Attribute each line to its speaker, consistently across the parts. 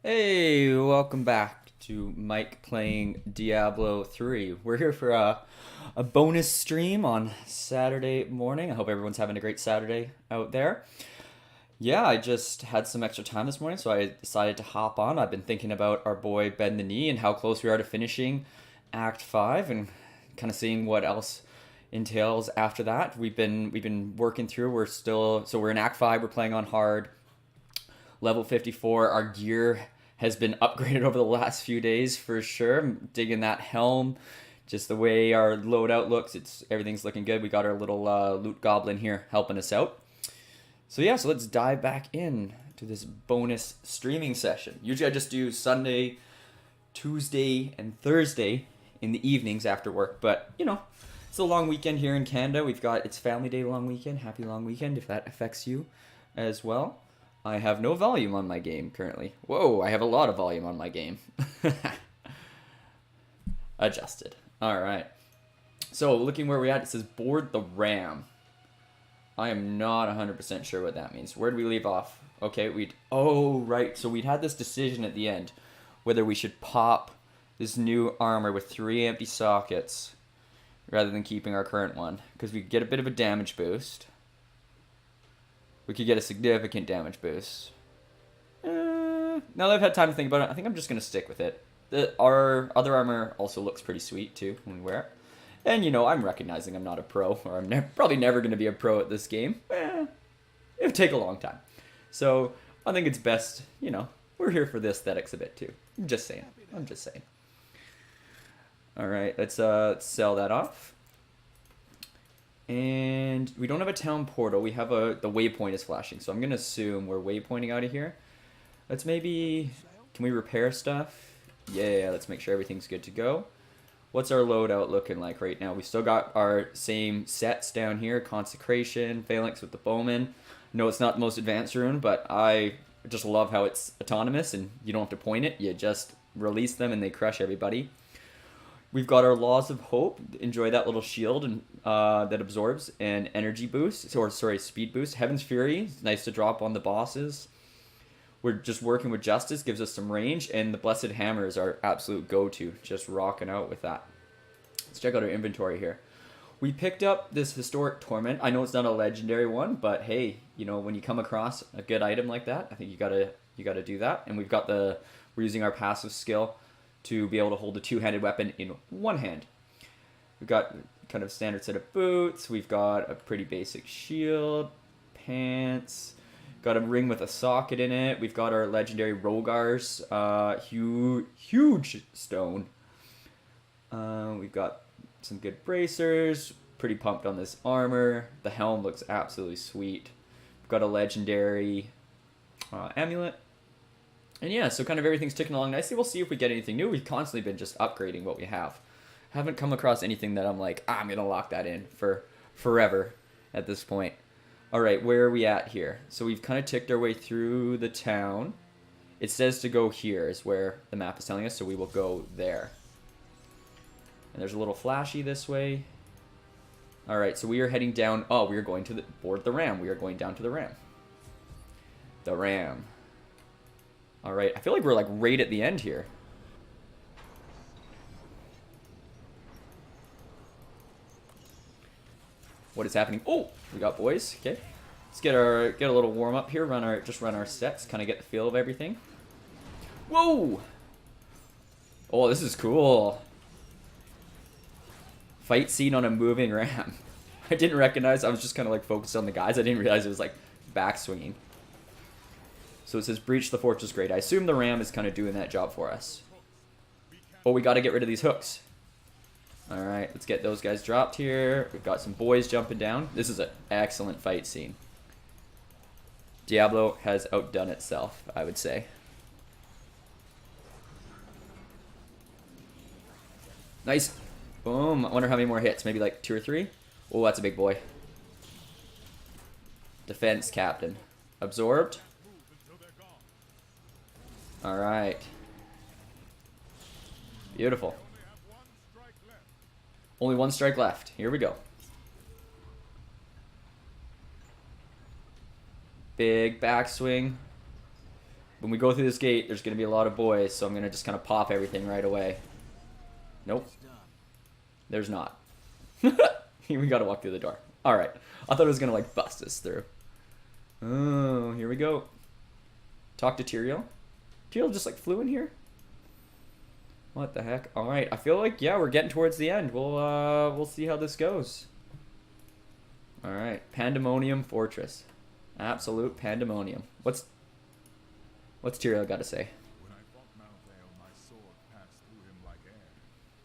Speaker 1: Hey, welcome back to Mike playing Diablo 3. We're here for a bonus stream on Saturday morning. I hope everyone's having a great Saturday out there. Yeah, I just had some extra time this morning, so I decided to hop on. I've been thinking about our boy Bend the Knee and how close we are to finishing Act 5 and kind of seeing what else entails after that. We've been working through. We're in Act 5, we're playing on hard level 54. Our gear has been upgraded over the last few days for sure. I'm digging that helm, just the way our loadout looks. Everything's looking good. We got our little loot goblin here helping us out. So yeah, so let's dive back in to this bonus streaming session. Usually I just do Sunday, Tuesday, and Thursday in the evenings after work, but it's a long weekend here in Canada. It's Family Day long weekend. Happy long weekend if that affects you as well. I have no volume on my game currently. Whoa, I have a lot of volume on my game. Adjusted. All right. So looking where we're at, it says board the ram. I am not 100% sure what that means. Where did we leave off? Okay, oh, right. So we'd had this decision at the end whether we should pop this new armor with 3 empty sockets rather than keeping our current one, because we get a bit of a damage boost. We could get a significant damage boost. Now that I've had time to think about it, I think I'm just going to stick with it. Our other armor also looks pretty sweet, too, when we wear it. And, I'm recognizing I'm not a pro, or I'm probably never going to be a pro at this game. It'll take a long time. So, I think it's best, we're here for the aesthetics a bit, too. I'm just saying. Alright, let's sell that off. And we don't have a town portal. We have the waypoint is flashing, so I'm going to assume we're waypointing out of here. Let's maybe... Can we repair stuff? Yeah, let's make sure everything's good to go. What's our loadout looking like right now? We still got our same sets down here. Consecration, Phalanx with the Bowman. No, it's not the most advanced rune, but I just love how it's autonomous and you don't have to point it. You just release them and they crush everybody. We've got our Laws of Hope. Enjoy that little shield and that absorbs an energy boost, or sorry, speed boost. Heaven's Fury, it's nice to drop on the bosses. We're just working with Justice, gives us some range, and the Blessed Hammer is our absolute go-to. Just rocking out with that. Let's check out our inventory here. We picked up this Historic Torment. I know it's not a legendary one, but hey, when you come across a good item like that, I think you gotta do that. And we're using our passive skill to be able to hold a two-handed weapon in one hand. We've got kind of standard set of boots. We've got a pretty basic shield, pants. Got a ring with a socket in it. We've got our legendary Rogar's huge stone. We've got some good bracers. Pretty pumped on this armor. The helm looks absolutely sweet. We've got a legendary amulet. And yeah, so kind of everything's ticking along nicely. We'll see if we get anything new. We've constantly been just upgrading what we have. Haven't come across anything that I'm like, I'm going to lock that in for forever at this point. All right, where are we at here? So we've kind of ticked our way through the town. It says to go here is where the map is telling us, so we will go there. And there's a little flashy this way. All right, so we are heading down. Oh, we are going to board the ram. We are going down to the ram. The ram. All right, I feel like we're like right at the end here. What is happening? Oh, we got boys. Okay, let's get a little warm up here. Run our sets. Kind of get the feel of everything. Whoa! Oh, this is cool. Fight scene on a moving ram. I didn't recognize. I was just kind of like focused on the guys. I didn't realize it was like back swinging. So it says breach the fortress grate. I assume the ram is kind of doing that job for us. Oh, we got to get rid of these hooks. Alright, let's get those guys dropped here. We've got some boys jumping down. This is an excellent fight scene. Diablo has outdone itself, I would say. Nice. Boom. I wonder how many more hits. Maybe like 2 or 3? Oh, that's a big boy. Defense captain. Absorbed. Alright. Beautiful. Only one strike left. Here we go. Big backswing. when we go through this gate, there's going to be a lot of boys, so I'm going to just kind of pop everything right away. Nope. There's not. We got to walk through the door. Alright. I thought it was going to, like, bust us through. Oh, here we go. Talk to Tyrael. Tyrael just, like, flew in here? What the heck? Alright, I feel like, yeah, we're getting towards the end. We'll see how this goes. Alright, Pandemonium Fortress. Absolute pandemonium. What's Tyrael got to say?
Speaker 2: When I fought Mathael, my sword passed through him like air.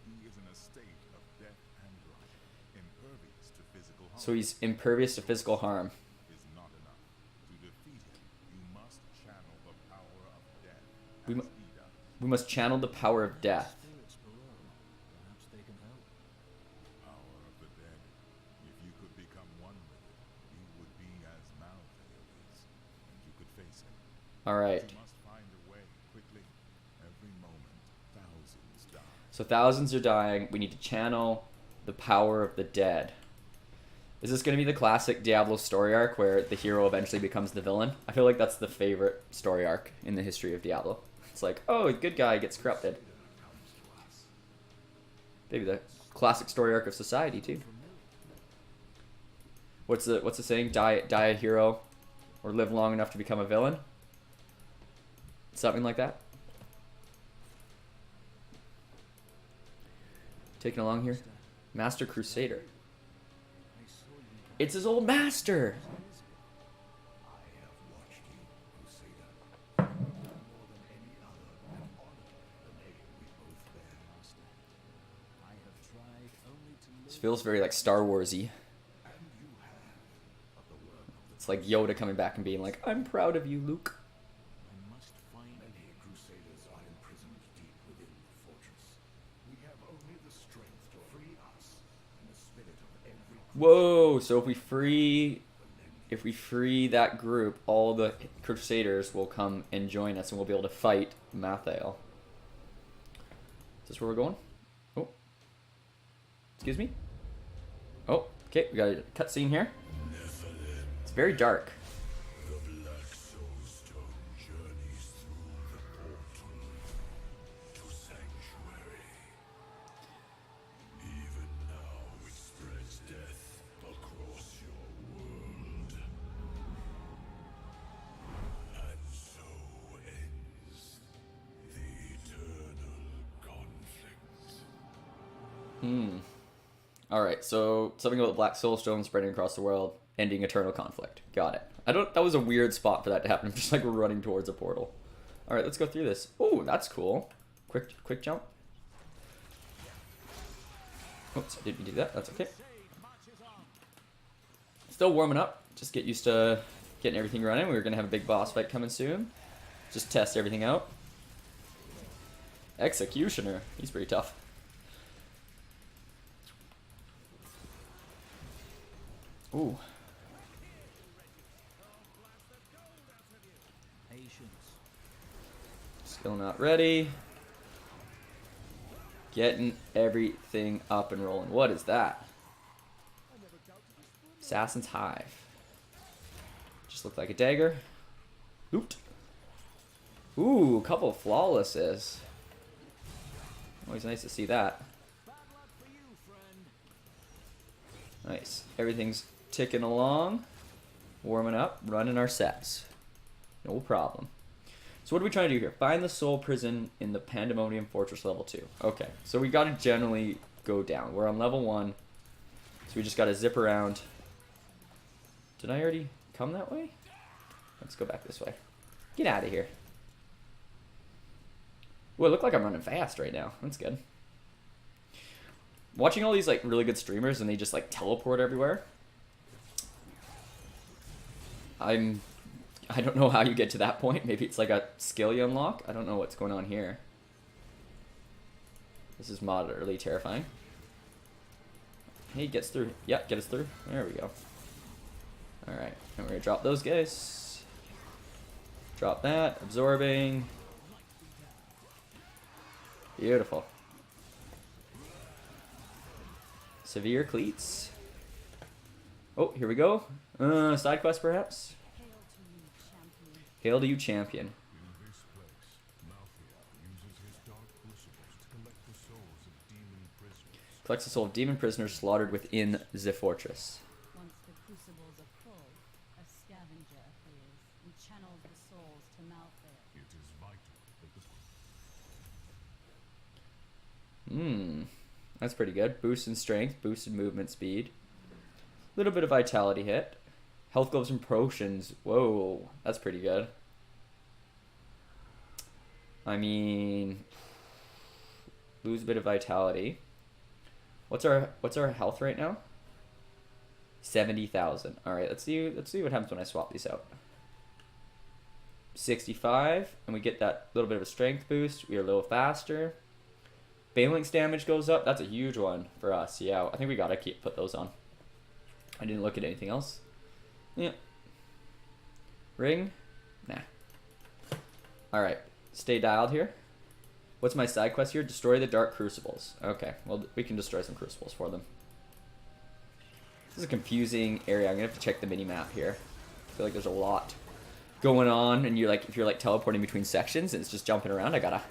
Speaker 2: He is in a state of death and rot, impervious to physical harm.
Speaker 1: So he's impervious to physical harm.
Speaker 2: Is not enough. To defeat him, you must channel the power of death.
Speaker 1: We must channel the power of death.
Speaker 3: Perhaps they can help.
Speaker 2: Power of the dead. If you could become one with it, you would be as Mathael is, and you could face him.
Speaker 1: Alright.
Speaker 2: You must find a way quickly. Every moment, thousands die.
Speaker 1: So thousands are dying. We need to channel the power of the dead. Is this going to be the classic Diablo story arc where the hero eventually becomes the villain? I feel like that's the favorite story arc in the history of Diablo. It's like, oh, a good guy gets corrupted. Maybe the classic story arc of society too. What's the saying? Die a hero, or live long enough to become a villain. Something like that. Taking along here, Master Crusader. It's his old master.
Speaker 3: I have watched you, Crusader. More than any other, and honored the name we both bear, Master. I have tried only to
Speaker 1: This feels very like Star Warsy.
Speaker 3: and you have of the work of the
Speaker 1: It's like Yoda coming back and being like, "I'm proud of you, Luke."
Speaker 3: I must find many crusaders are imprisoned deep within the fortress. We have only the strength to free us and the spirit of every
Speaker 1: Whoa! So if we free that group, all the Crusaders will come and join us, and we'll be able to fight Mathael. Is this where we're going? Oh, excuse me. Oh, okay. We got a cutscene here. It's very dark.
Speaker 2: The Black Soul Stone journeys through the portal to Sanctuary. Even now it spreads death across your world. And so ends the eternal conflict.
Speaker 1: Alright, so something about the Black Soul Stone spreading across the world, ending eternal conflict. Got it. That was a weird spot for that to happen. I'm just like running towards a portal. Alright, let's go through this. Oh, that's cool. Quick jump. Oops, I didn't do that. That's okay. Still warming up. Just get used to getting everything running. We're going to have a big boss fight coming soon. Just test everything out. Executioner. He's pretty tough. Ooh.
Speaker 3: patience.
Speaker 1: Still not ready. Getting everything up and rolling. What is that? Assassin's Hive. Just looked like a dagger. Ooped. Ooh, a couple of flawlesses. Always nice to see that. Nice. Everything's ticking along. Warming up. Running our sets. No problem. So what are we trying to do here? Find the soul prison in the Pandemonium Fortress level 2. Okay. So we gotta generally go down. We're on level 1. So we just gotta zip around. Did I already come that way? Let's go back this way. Get out of here. Ooh, I look like I'm running fast right now. That's good. Watching all these like really good streamers and they just like teleport everywhere. I don't know how you get to that point. Maybe it's like a skill you unlock. I don't know what's going on here. This is moderately terrifying. Hey, gets through. Yep, get us through. There we go. Alright, and we're gonna drop those guys. Drop that. Absorbing. Beautiful. Severe cleats. Oh, here we go. Side quest perhaps? Hail to you, champion. Collects the soul of demon prisoners slaughtered within the fortress.
Speaker 4: Once the crucibles are full, a scavenger appears and channels the souls to Mathael.
Speaker 2: It is vital that the
Speaker 1: That's pretty good. Boost in strength, boosted movement speed. Little bit of vitality hit. Health gloves and potions. Whoa, that's pretty good. I mean, lose a bit of vitality. What's our health right now? 70,000. All right, let's see what happens when I swap these out. 65, and we get that little bit of a strength boost. We are a little faster. Phalanx damage goes up. That's a huge one for us. Yeah, I think we gotta put those on. I didn't look at anything else. Yeah. Ring? Nah. All right, stay dialed here. What's my side quest here? Destroy the dark crucibles. Okay, well, we can destroy some crucibles for them. This is a confusing area. I'm gonna have to check the mini map here. I feel like there's a lot going on, and if you're like teleporting between sections and it's just jumping around, I gotta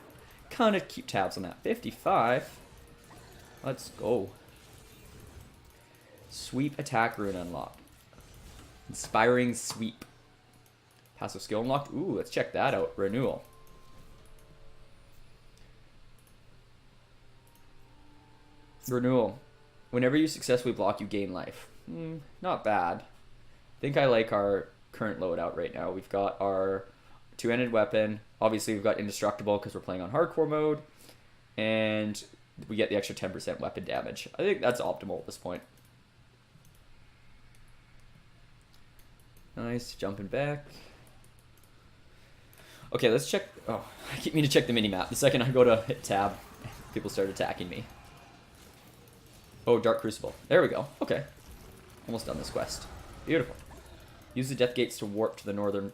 Speaker 1: kind of keep tabs on that. 55. Let's go. Sweep attack rune unlocked. Inspiring sweep. Passive skill unlocked. Ooh, let's check that out. Renewal. Renewal. Whenever you successfully block, you gain life. Not bad. I think I like our current loadout right now. We've got our two-handed weapon. Obviously, we've got indestructible because we're playing on hardcore mode. And we get the extra 10% weapon damage. I think that's optimal at this point. Nice. Jumping back. Okay, let's check. Oh, I keep meaning to check the mini-map. The second I go to hit tab, people start attacking me. Oh, Dark Crucible. There we go. Okay. Almost done this quest. Beautiful. Use the death gates to warp to the northern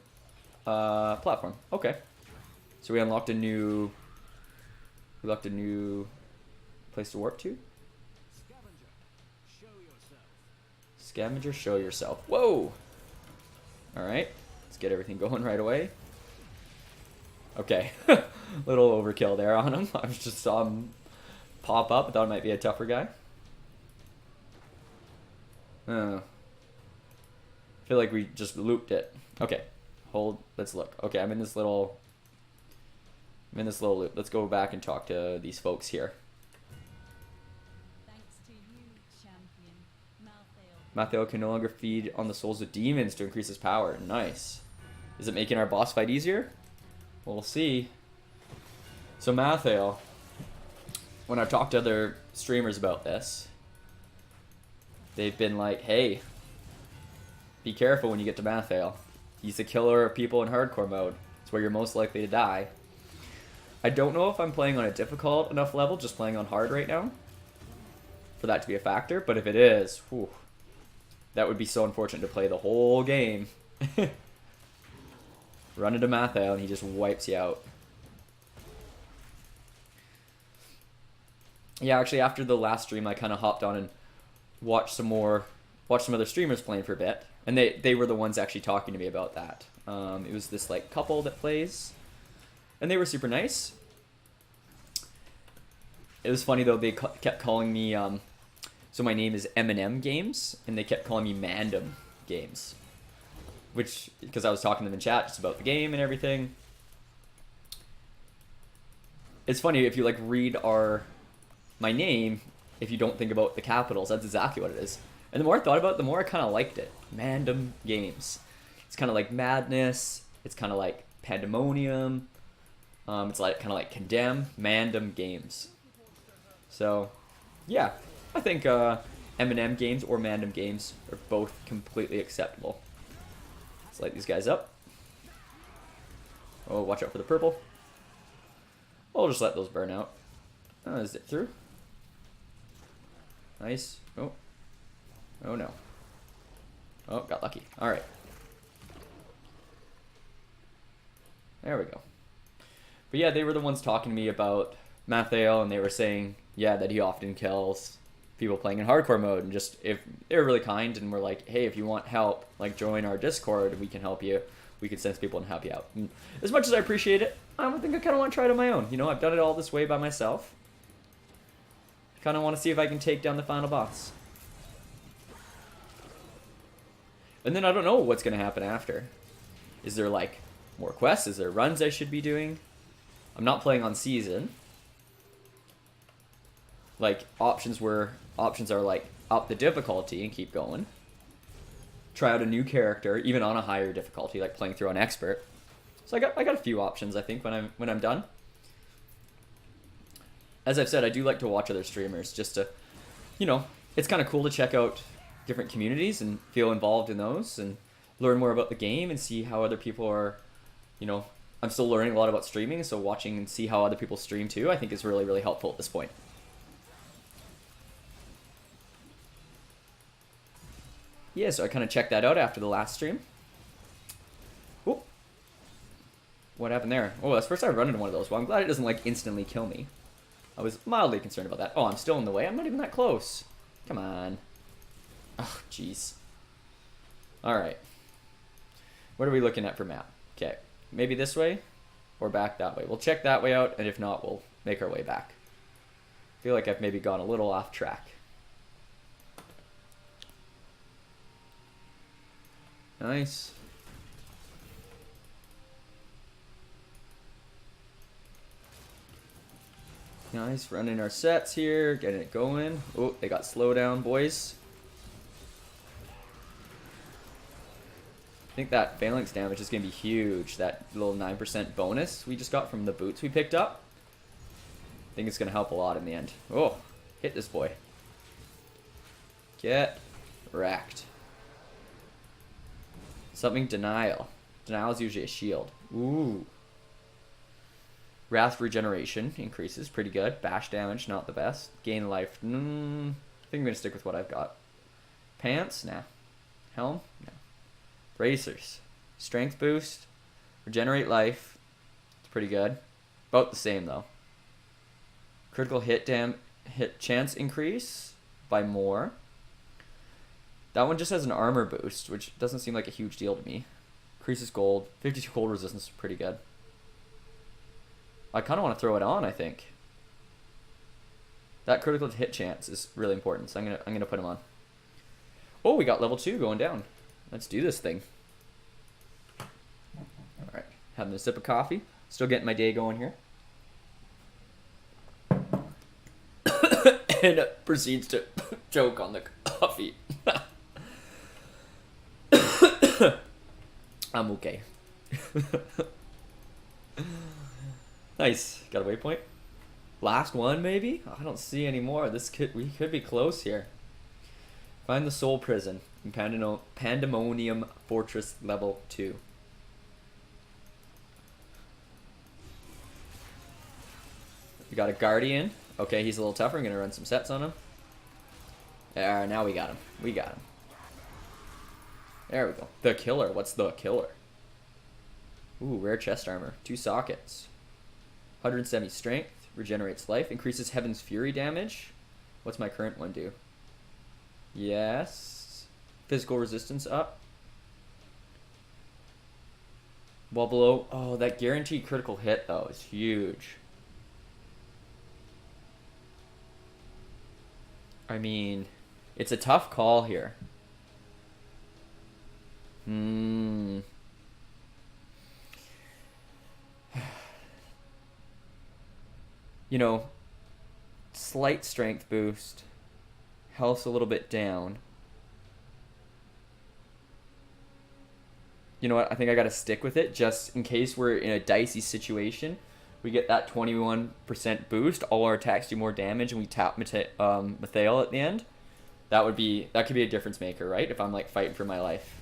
Speaker 1: platform. Okay. So we unlocked a new... place to warp to? Scavenger, show yourself. Whoa! Alright. Let's get everything going right away. Okay. Little overkill there on him. I just saw him pop up. I thought it might be a tougher guy. I feel like we just looped it. Okay. Hold. Let's look. Okay, I'm in this little loop. Let's go back and talk to these folks here.
Speaker 4: Thanks to you, champion,
Speaker 1: Mathael can no longer feed on the souls of demons to increase his power. Nice. Is it making our boss fight easier? We'll see. So Mathael, when I've talked to other streamers about this, they've been like, hey, be careful when you get to Mathael. He's the killer of people in hardcore mode. It's where you're most likely to die. I don't know if I'm playing on a difficult enough level, just playing on hard right now, for that to be a factor, but if it is, whew, that would be so unfortunate to play the whole game. Run into Mathael and he just wipes you out. Yeah, actually after the last stream I kind of hopped on and watched some other streamers playing for a bit, and they were the ones actually talking to me about that. It was this like couple that plays, and they were super nice. It was funny though, they kept calling me so my name is M&M Games, and they kept calling me Mandem Games, which, because I was talking to them in chat just about the game and everything. It's funny if you like read my name, if you don't think about the capitals, that's exactly what it is. And the more I thought about it, the more I kind of liked it. Mandem Games. It's kind of like madness. It's kind of like pandemonium. It's like kind of like condemn. Mandem Games. So, yeah, I think M&M Games or Mandem Games are both completely acceptable. Let's light these guys up. Oh, watch out for the purple. We'll just let those burn out. Zip through. Nice. Oh. Oh no. Oh, got lucky. Alright. There we go. But yeah, they were the ones talking to me about Mathael, and they were saying, yeah, that he often kills people playing in hardcore mode, and just, if they were really kind and were like, hey, if you want help, like join our Discord, we can help you. We can sense people and help you out. And as much as I appreciate it, I don't think I kind of want to try it on my own. You know, I've done it all this way by myself. Kind of want to see if I can take down the final boss. And then I don't know what's going to happen after. Is there like more quests? Is there runs I should be doing? I'm not playing on season. Like options are like up the difficulty and keep going. Try out a new character, even on a higher difficulty, like playing through on expert. So I got a few options I think when I'm done. As I've said, I do like to watch other streamers just to, you know, it's kind of cool to check out different communities and feel involved in those and learn more about the game and see how other people are, you know, I'm still learning a lot about streaming, so watching and see how other people stream too, I think is really, really helpful at this point. Yeah, so I kind of checked that out after the last stream. Ooh. What happened there? Oh, that's the first time I've run into one of those. Well, I'm glad it doesn't, like, instantly kill me. I was mildly concerned about that. Oh, I'm still in the way? I'm not even that close. Come on. Oh, jeez. Alright. What are we looking at for map? Okay. Maybe this way? Or back that way? We'll check that way out, and if not, we'll make our way back. I feel like I've maybe gone a little off track. Nice. Nice, running our sets here, getting it going. Oh, they got slowdown, boys. I think that phalanx damage is going to be huge. That little 9% bonus we just got from the boots we picked up. I think it's going to help a lot in the end. Oh, hit this boy. Get wrecked. Something denial. Denial is usually a shield. Ooh. Wrath regeneration increases. Pretty good. Bash damage, not the best. Gain life. I think I'm going to stick with what I've got. Pants? Nah. Helm? No. Bracers. Strength boost. Regenerate life. It's pretty good. About the same though. Critical hit chance increase by more. That one just has an armor boost, which doesn't seem like a huge deal to me. Increases gold. 52 cold resistance is pretty good. I kind of want to throw it on, I think. That critical hit chance is really important, so I'm gonna put him on. Oh, we got level 2 going down. Let's do this thing. Alright, having a sip of coffee. Still getting my day going here. And proceeds to choke on the coffee. I'm okay. Nice. Got a waypoint. Last one, maybe? I don't see any more. We could be close here. Find the soul prison in Pandemonium Fortress level 2. We got a guardian. Okay, he's a little tougher. I'm gonna run some sets on him. There, now we got him. We got him. There we go. The killer. What's the killer? Ooh, rare chest armor. 2 sockets. 170 strength. Regenerates life. Increases Heaven's Fury damage. What's my current one do? Yes. Physical resistance up. While below. Oh, that guaranteed critical hit, though, is huge. I mean, it's a tough call here. You know, slight strength boost. Health's a little bit down. You know what? I think I gotta stick with it just in case we're in a dicey situation. We get that 21% boost. All our attacks do more damage, and we tap Mathael at the end. That could be a difference maker, right? If I'm like fighting for my life.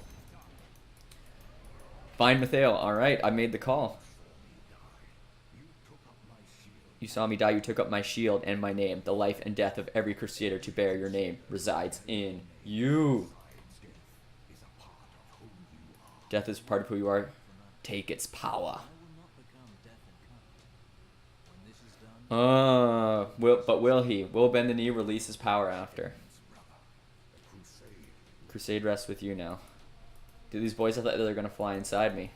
Speaker 1: Find Mathael. All right, I made the call. You saw me die. You took up my shield and my name. The life and death of every crusader to bear your name resides in you. Death is part of who you are. Take its power. Will he? Will bend the knee, release his power after? Crusade rests with you now. Do these boys have that they're gonna fly inside me?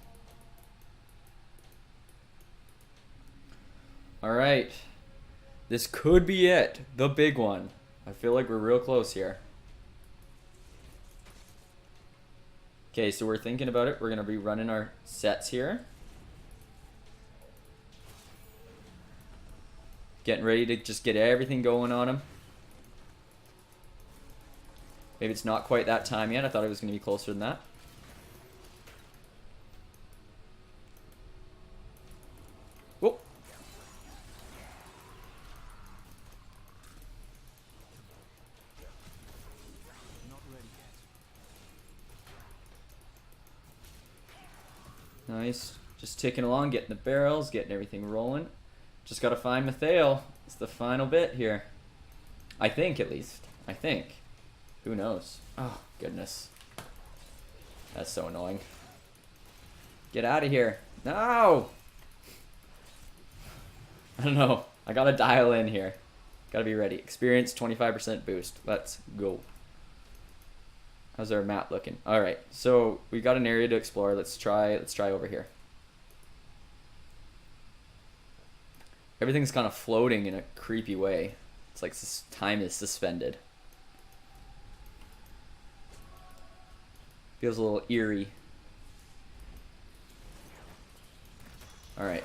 Speaker 1: Alright. This could be it. The big one. I feel like we're real close here. Okay, so we're thinking about it. We're going to be running our sets here. Getting ready to just get everything going on him. Maybe it's not quite that time yet. I thought it was going to be closer than that. Whoa.
Speaker 3: Not ready yet.
Speaker 1: Nice. Just ticking along, getting the barrels, getting everything rolling. Just got to find Mathael. It's the final bit here. I think, at least. I think. Who knows? Oh, goodness. That's so annoying. Get out of here. No! I don't know. I gotta dial in here. Gotta be ready. Experience 25% boost. Let's go. How's our map looking? Alright, so we got an area to explore. Let's try over here. Everything's kind of floating in a creepy way. It's like time is suspended. Feels a little eerie. Alright.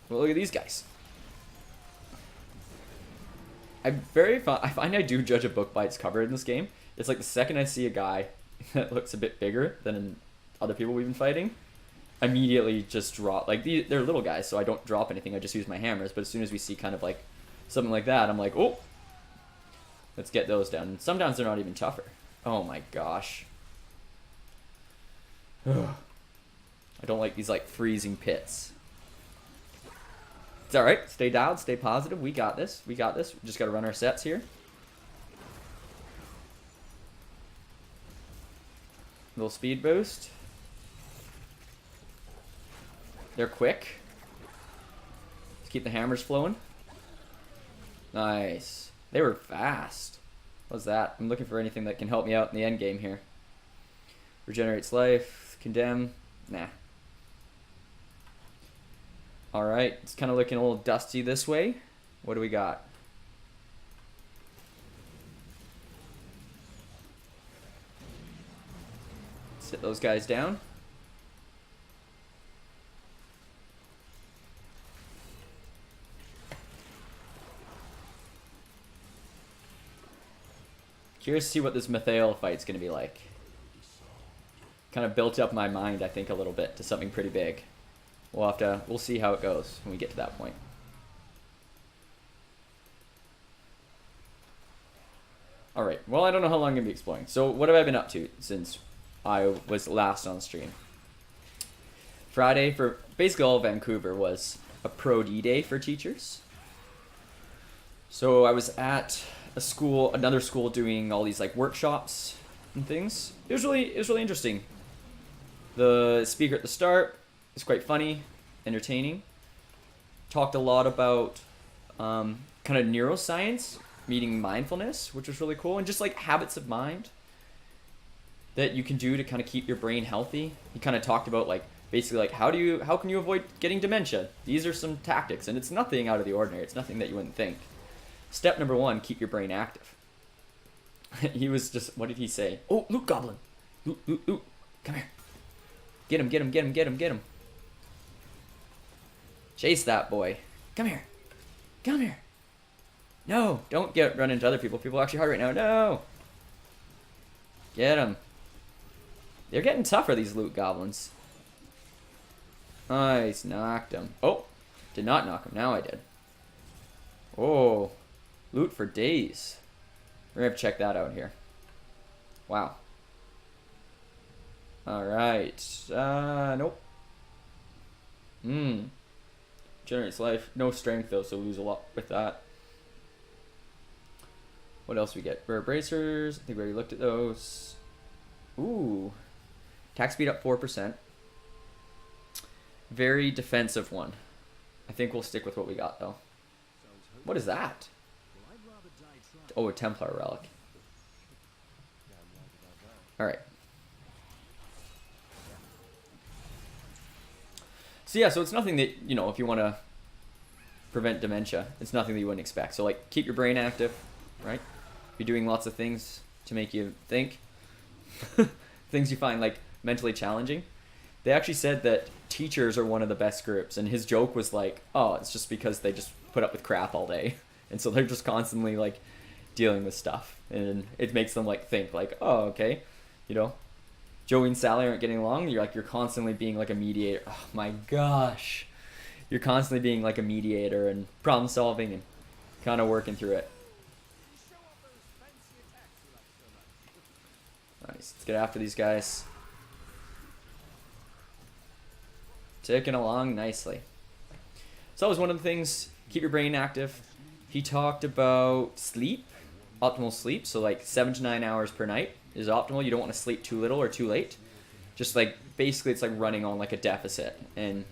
Speaker 1: Well, look at these guys. I find I do judge a book by its cover in this game. It's like the second I see a guy that looks a bit bigger than other people we've been fighting, immediately just drop. Like, they're little guys, so I don't drop anything. I just use my hammers. But as soon as we see kind of like something like that, I'm like, oh, let's get those down. And sometimes they're not even tougher. Oh my gosh. I don't like these like freezing pits. It's alright. Stay dialed. Stay positive. We got this. We got this. We just got to run our sets here. Little speed boost. They're quick. Let's keep the hammers flowing. Nice. They were fast. What's that? I'm looking for anything that can help me out in the end game here. Regenerates life. Condemn. Nah. Alright. It's kind of looking a little dusty this way. What do we got? Sit those guys down. Curious to see what this Mathael fight's going to be like. Kind of built up my mind, I think, a little bit to something pretty big. We'll see how it goes when we get to that point. Alright, well, I don't know how long I'm going to be exploring. So, what have I been up to since I was last on stream? Friday for basically all of Vancouver was a Pro D day for teachers. So, I was at another school doing all these like workshops and things. It was really interesting. The speaker at the start is quite funny, entertaining. Talked a lot about kind of neuroscience meeting mindfulness, which was really cool, and just like habits of mind that you can do to kind of keep your brain healthy. He kind of talked about like basically like how can you avoid getting dementia? These are some tactics, and it's nothing out of the ordinary. It's nothing that you wouldn't think. Step number 1, keep your brain active. He was just, what did he say? Oh, loot goblin. Loot. Come here. Get him. Chase that boy. Come here. No, don't run into other people. People are actually hard right now. No. Get him. They're getting tougher, these loot goblins. Nice, knocked him. Oh, did not knock him. Now I did. Oh. Loot for days. We're going to have to check that out here. Wow. Alright. Nope. Generates life. No strength, though, so we lose a lot with that. What else we get? Rare bracers. I think we already looked at those. Ooh. Attack speed up 4%. Very defensive one. I think we'll stick with what we got, though. What is that? Oh, a Templar relic. Alright. So yeah, so it's nothing that, you know, if you want to prevent dementia, it's nothing that you wouldn't expect. So like keep your brain active, right? You're doing lots of things to make you think. Things you find like mentally challenging. They actually said that teachers are one of the best groups, and his joke was like, oh, it's just because they just put up with crap all day. And so they're just constantly like dealing with stuff, and it makes them like think like, oh, okay, you know, Joey and Sally aren't getting along. You're constantly being like a mediator. Oh my gosh, you're constantly being like a mediator and problem solving and kind of working through it. Nice. Let's get after these guys. Ticking along nicely. So that was one of the things. Keep your brain active. He talked about sleep, optimal sleep. So like 7 to 9 hours per night is optimal. You don't want to sleep too little or too late. Just like basically it's like running on like a deficit. And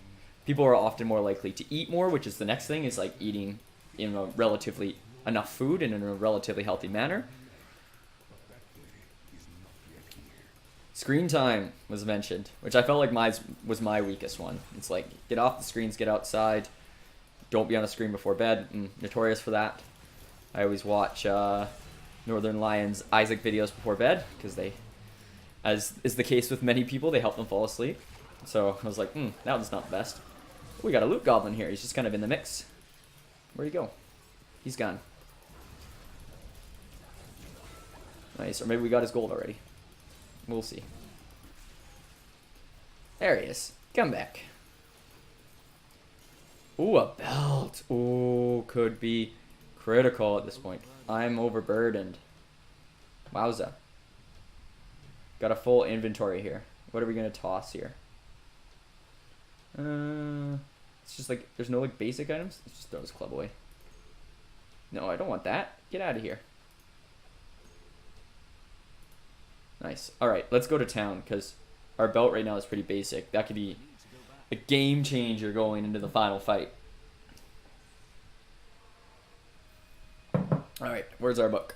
Speaker 1: people are often more likely to eat more, which is the next thing, is like eating in a relatively enough food and in a relatively healthy manner. Screen time was mentioned, which I felt like mine was my weakest one. It's like, get off the screens, get outside. Don't be on a screen before bed. I'm notorious for that. I always watch Northern Lions Isaac videos before bed because they, as is the case with many people, they help them fall asleep. So I was like, that one's not the best. We got a loot goblin here. He's just kind of in the mix. Where'd he go? He's gone. Nice. Or maybe we got his gold already. We'll see. There he is. Come back. Ooh, a belt. Ooh, could be critical at this point. I'm overburdened. Wowza. Got a full inventory here. What are we going to toss here? It's just like, there's no like basic items. Let's just throw this club away. No, I don't want that. Get out of here. Nice. Alright, let's go to town, because our belt right now is pretty basic. That could be a game changer going into the final fight. Alright, where's our book?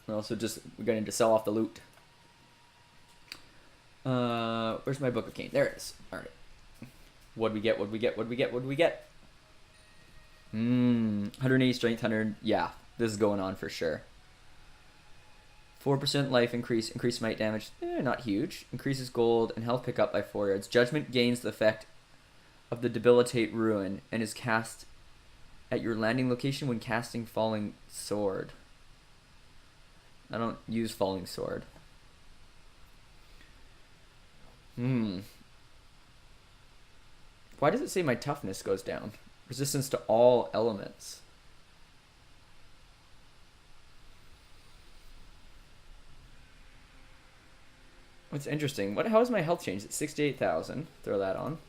Speaker 1: We also just, we're going to sell off the loot. Where's my book of cane? There it is. Alright. What'd we get? 180 strength, 100. Yeah, this is going on for sure. 4% life increase, increased smite damage, not huge. Increases gold and health pickup by 4 yards. Judgment gains the effect of the debilitate ruin and is cast at your landing location when casting falling sword. I don't use falling sword. Why does it say my toughness goes down? Resistance to all elements. What's interesting? How has my health changed? It's 68,000. Throw that on.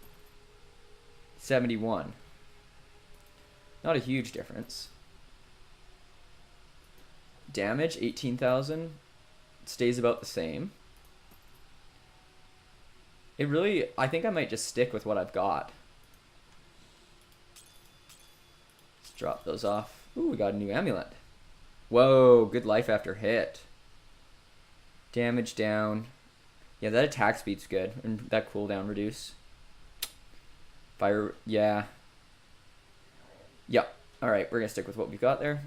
Speaker 1: 71. Not a huge difference. Damage 18,000. Stays about the same. It really, I think I might just stick with what I've got. Let's drop those off. Ooh, we got a new amulet. Whoa, good life after hit. Damage down. Yeah, that attack speed's good. And that cooldown reduce. Fire, yeah. Yep. Alright, we're gonna stick with what we've got there.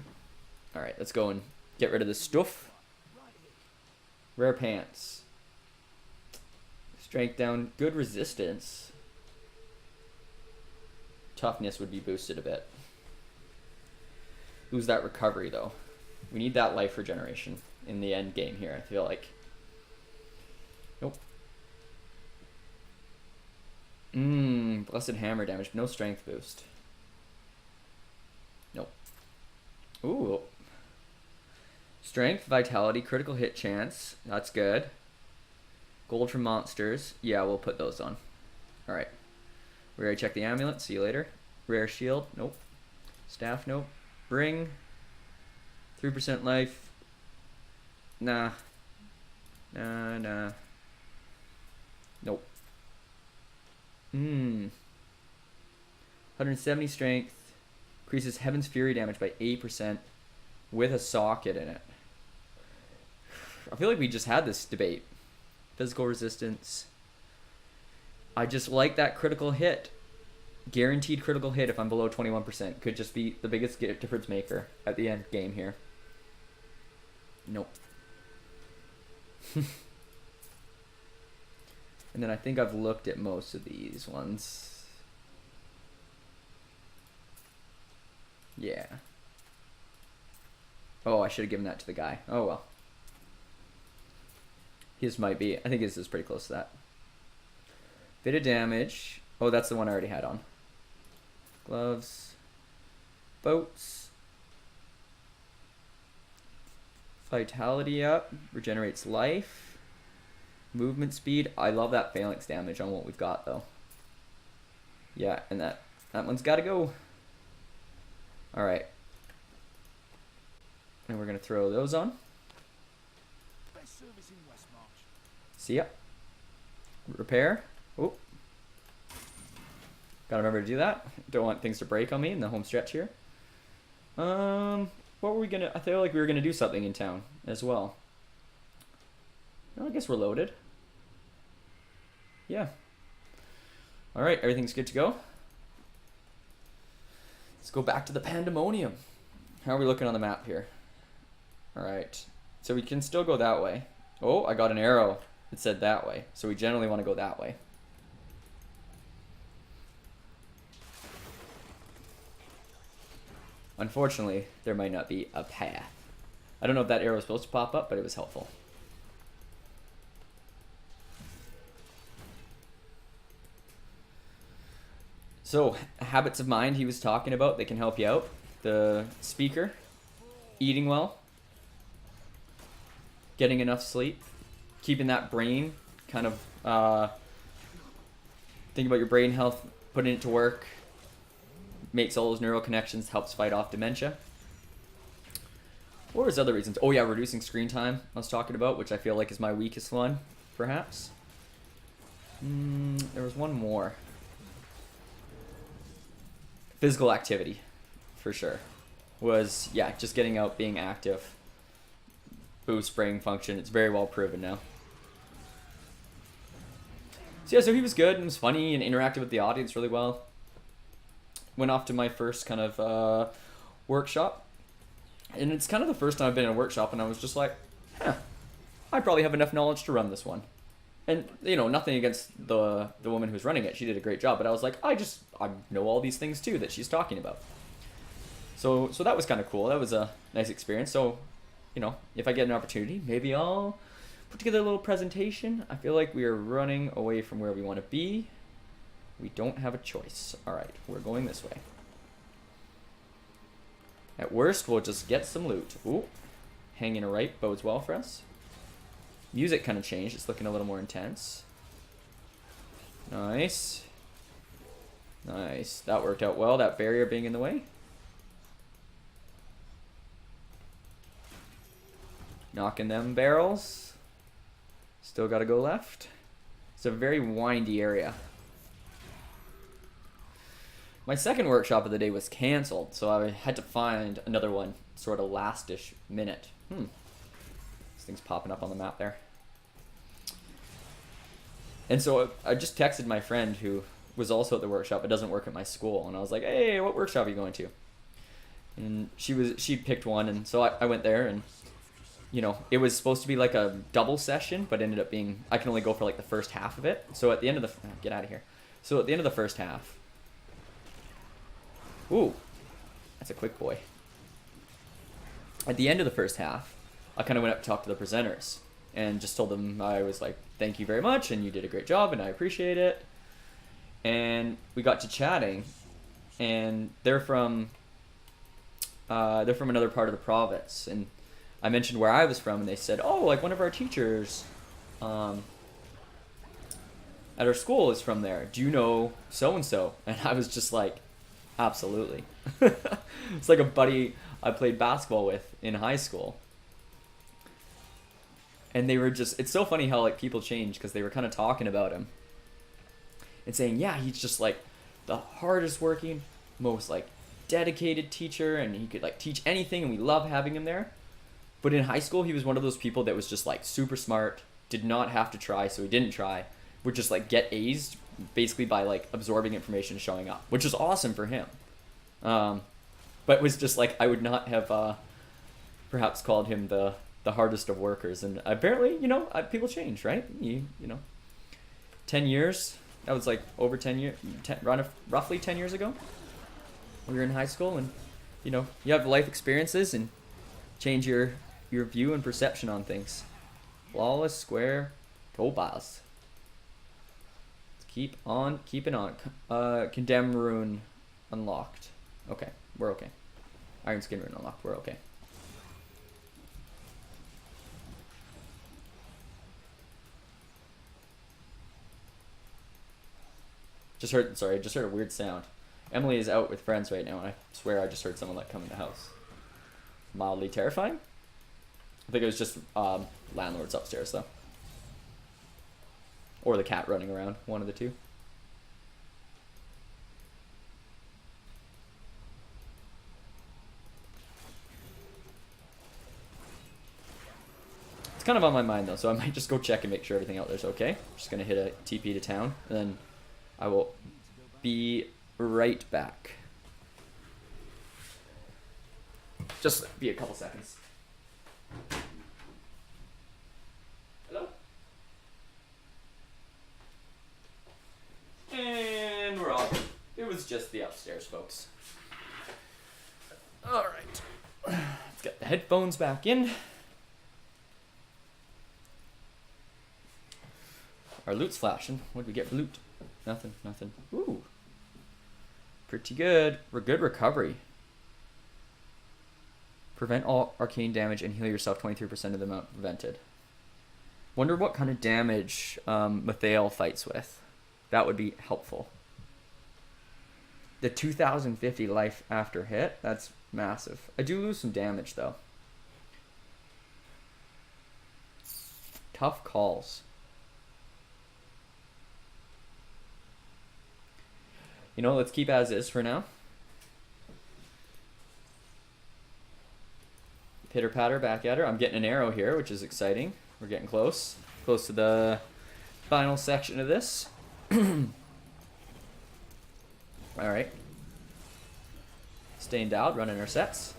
Speaker 1: Alright, let's go and get rid of this stuff. Rare pants. Strength down, good resistance. Toughness would be boosted a bit. Lose that recovery though. We need that life regeneration in the end game here, I feel like. Nope. Blessed hammer damage, no strength boost. Nope. Ooh. Strength, vitality, critical hit chance. That's good. Gold from monsters. Yeah, we'll put those on. Alright. We're gonna check the amulet. See you later. Rare shield. Nope. Staff. Nope. Bring. 3% life. Nah. Nah. Nope. 170 strength. Increases Heaven's Fury damage by 8% with a socket in it. I feel like we just had this debate. Physical resistance. I just like that critical hit. Guaranteed critical hit if I'm below 21%. Could just be the biggest difference maker at the end game here. Nope. And then I think I've looked at most of these ones. Yeah. Oh, I should have given that to the guy. Oh well. His might be. I think his is pretty close to that. Bit of damage. Oh, that's the one I already had on. Gloves. Boats. Vitality up. Regenerates life. Movement speed. I love that phalanx damage on what we've got though. Yeah, and that one's got to go. All right. And we're going to throw those on.
Speaker 3: Best service in Westmarch.
Speaker 1: See ya. Repair. Oh. Gotta remember to do that. Don't want things to break on me in the home stretch here. What were we gonna... I feel like we were gonna do something in town as well. Well, I guess we're loaded. Yeah. Alright, everything's good to go. Let's go back to the pandemonium. How are we looking on the map here? Alright. So we can still go that way. Oh, I got an arrow that said that way. So we generally want to go that way. Unfortunately, there might not be a path. I don't know if that arrow was supposed to pop up, but it was helpful. So, habits of mind he was talking about, they can help you out. The speaker, eating well, getting enough sleep, keeping that brain kind of, think about your brain health, putting it to work, makes all those neural connections, helps fight off dementia. What was other reasons? Oh yeah, reducing screen time I was talking about, which I feel like is my weakest one, perhaps. There was one more. Physical activity, for sure. Was, yeah, just getting out, being active. Boost brain function. It's very well proven now. So yeah, so he was good and was funny and interacted with the audience really well. Went off to my first kind of workshop. And it's kind of the first time I've been in a workshop and I was just like, I probably have enough knowledge to run this one. And, you know, nothing against the woman who's running it. She did a great job. But I was like, I know all these things too that she's talking about. So that was kind of cool. That was a nice experience. So, you know, if I get an opportunity, maybe I'll put together a little presentation. I feel like we are running away from where we want to be. We don't have a choice. All right, we're going this way. At worst, we'll just get some loot. Ooh, hanging a right bodes well for us. Music kind of changed. It's looking a little more intense. Nice. Nice. That worked out well, that barrier being in the way. Knocking them barrels. Still got to go left. It's a very windy area. My second workshop of the day was canceled, so I had to find another one sort of last-ish minute. This thing's popping up on the map there. And so I just texted my friend who was also at the workshop, but doesn't work at my school, and I was like, hey, what workshop are you going to? And she picked one, and so I went there, and you know, it was supposed to be like a double session, but ended up being, I can only go for like the first half of it. So at the end of the, get out of here. So at the end of the first half, ooh, that's a quick boy. At the end of the first half, I kind of went up to talk to the presenters and just told them, I was like, thank you very much, and you did a great job, and I appreciate it. And we got to chatting, and they're from another part of the province, and I mentioned where I was from, and they said, oh, like one of our teachers at our school is from there. Do you know so-and-so? And I was just like, absolutely. It's like a buddy I played basketball with in high school. And they were just, it's so funny how like people change, because they were kind of talking about him and saying, yeah, he's just like the hardest working, most like dedicated teacher, and he could like teach anything, and we love having him there. But in high school, he was one of those people that was just like super smart, did not have to try, so he didn't try, would just like get A's basically by like absorbing information and showing up, which is awesome for him. But it was just like I would not have perhaps called him the hardest of workers. And apparently, people change, right? You know, 10 years. That was like over 10 years, roughly 10 years ago. We were in high school, and you have life experiences and change your view and perception on things. Flawless square topaz. Keep on keeping on. Condemn rune unlocked. Okay, we're okay. Iron skin rune unlocked. We're okay. Just heard a weird sound. Emily is out with friends right now, and I swear I just heard someone like come in the house. Mildly terrifying. I think it was just landlords upstairs though. Or the cat running around, one of the two. It's kind of on my mind though, so I might just go check and make sure everything out there's okay. Just gonna hit a TP to town, and then I will be right back. Just be a couple seconds. Hello? And we're off. It was just the upstairs, folks. Alright. Let's get the headphones back in. Our loot's flashing. What did we get for loot? Nothing. Ooh. Pretty good. We're good recovery. Prevent all arcane damage and heal yourself 23% of the amount prevented. Wonder what kind of damage Mathael fights with. That would be helpful. The 2050 life after hit. That's massive. I do lose some damage though. Tough calls. Let's keep as is for now. Pitter patter back at her. I'm getting an arrow here, which is exciting. We're getting close. Close to the final section of this. Alright. Staying dialed, running our sets.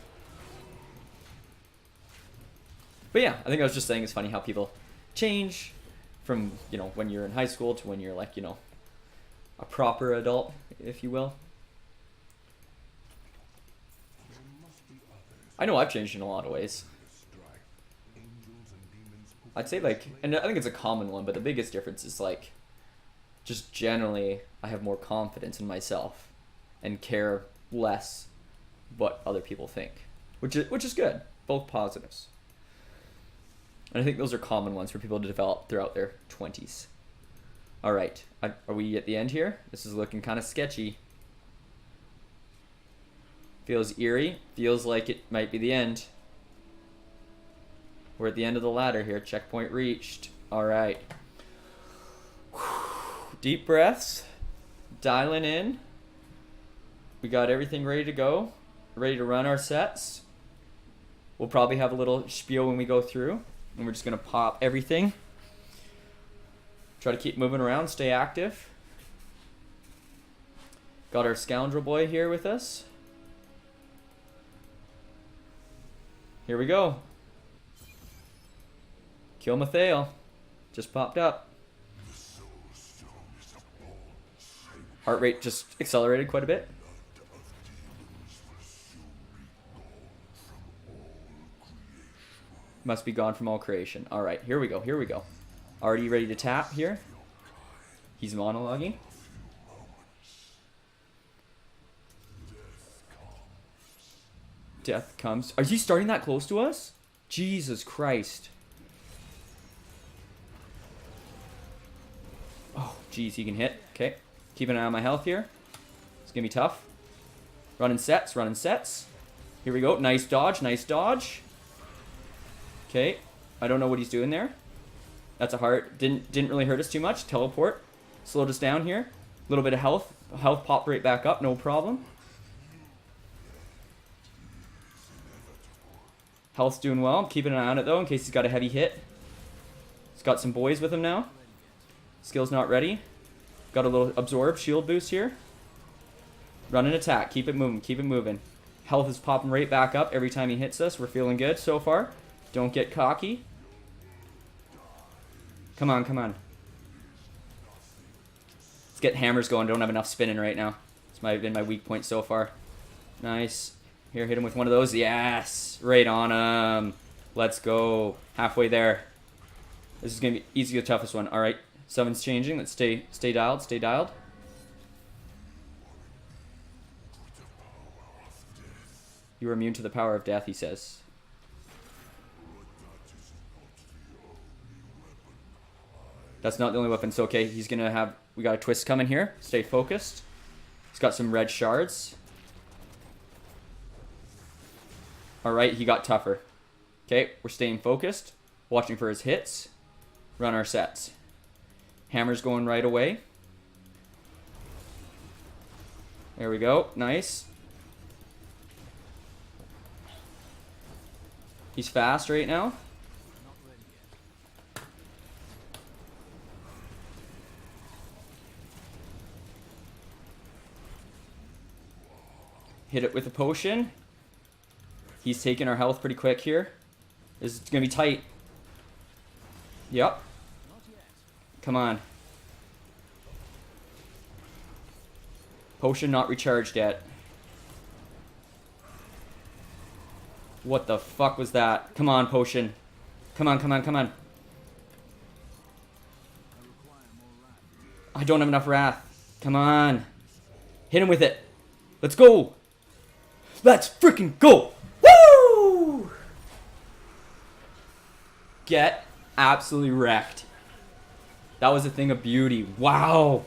Speaker 1: But yeah, I think I was just saying it's funny how people change from, when you're in high school to when you're like, a proper adult, if you will. I know I've changed in a lot of ways. I'd say and I think it's a common one, but the biggest difference is just generally I have more confidence in myself and care less what other people think, which is good, both positives. And I think those are common ones for people to develop throughout their 20s. All right, are we at the end here? This is looking kind of sketchy. Feels eerie. Feels like it might be the end. We're at the end of the ladder here. Checkpoint reached. All right. Deep breaths. Dialing in. We got everything ready to go. Ready to run our sets. We'll probably have a little spiel when we go through. And we're just going to pop everything. Try to keep moving around, stay active. Got our scoundrel boy here with us. Here we go. Kill Mathael. Just popped up. Heart rate just accelerated quite a bit. Must be gone from all creation. Alright, here we go. Already ready to tap here. He's monologuing. Death comes. Are you starting that close to us? Jesus Christ. Oh, geez, he can hit. Okay. Keep an eye on my health here. It's going to be tough. Running sets. Here we go. Nice dodge. Okay. I don't know what he's doing there. That's a heart. Didn't really hurt us too much. Teleport. Slowed us down here. A little bit of health. Health popped right back up. No problem. Health's doing well. I'm keeping an eye on it though in case he's got a heavy hit. He's got some boys with him now. Skill's not ready. Got a little absorb shield boost here. Run an attack. Keep it moving. Keep it moving. Health is popping right back up every time he hits us. We're feeling good so far. Don't get cocky. Come on, come on. Let's get hammers going. Don't have enough spinning right now. It's been my weak point so far. Nice. Here, hit him with one of those. Yes. Right on him. Let's go. Halfway there. This is going to be easy the toughest one. All right. Summon's changing. Let's stay dialed. Stay dialed. You are immune to the power of death, he says. That's not the only weapon. So, okay, he's going to have... We got a twist coming here. Stay focused. He's got some red shards. Alright, he got tougher. Okay, we're staying focused. Watching for his hits. Run our sets. Hammer's going right away. There we go. Nice. He's fast right now. Hit it with a potion. He's taking our health pretty quick here. This is going to be tight. Yep. Come on. Potion not recharged yet. What the fuck was that? Come on, potion. Come on, come on, come on. I don't have enough wrath. Come on. Hit him with it. Let's go. Let's freaking go. Woo! Get absolutely wrecked. That was a thing of beauty. Wow.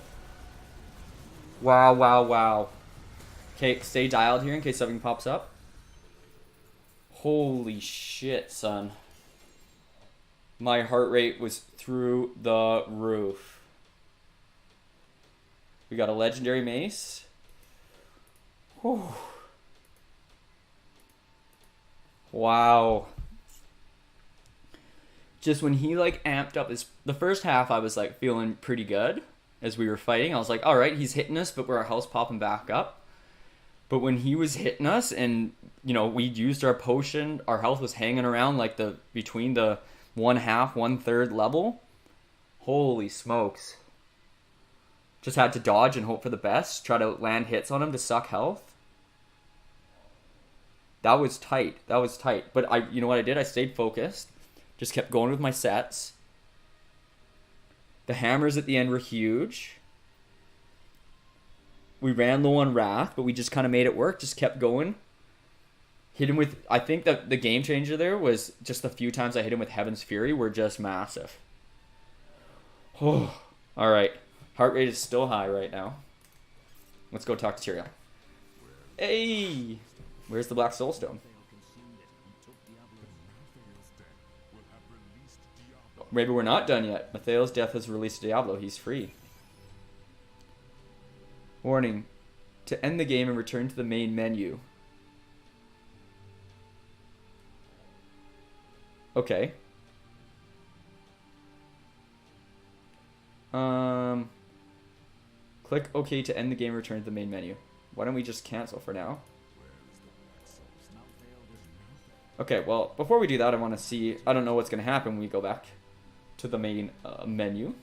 Speaker 1: Wow, wow, wow. Okay, stay dialed here in case something pops up. Holy shit, son. My heart rate was through the roof. We got a legendary mace. Whew. Wow. Just when he like amped up the first half, I was like feeling pretty good as we were fighting. I was like, all right, he's hitting us, but our health's popping back up. But when he was hitting us and, you know, we used our potion, our health was hanging around like between the 1/2, 1/3 level. Holy smokes. Just had to dodge and hope for the best. Try to land hits on him to suck health. That was tight. That was tight. But you know what I did? I stayed focused. Just kept going with my sets. The hammers at the end were huge. We ran low on wrath, but we just kind of made it work. Just kept going. Hit him with... I think that the game changer there was just the few times I hit him with Heaven's Fury were just massive. Oh, all right. Heart rate is still high right now. Let's go talk to Tyrael. Hey! Where's the Black Soul Stone? Maybe we're not done yet. Mathael's death has released Diablo. He's free. Warning. To end the game and return to the main menu. Okay. Click OK to end the game and return to the main menu. Why don't we just cancel for now? Okay, well, before we do that, I want to see... I don't know what's going to happen when we go back to the main menu.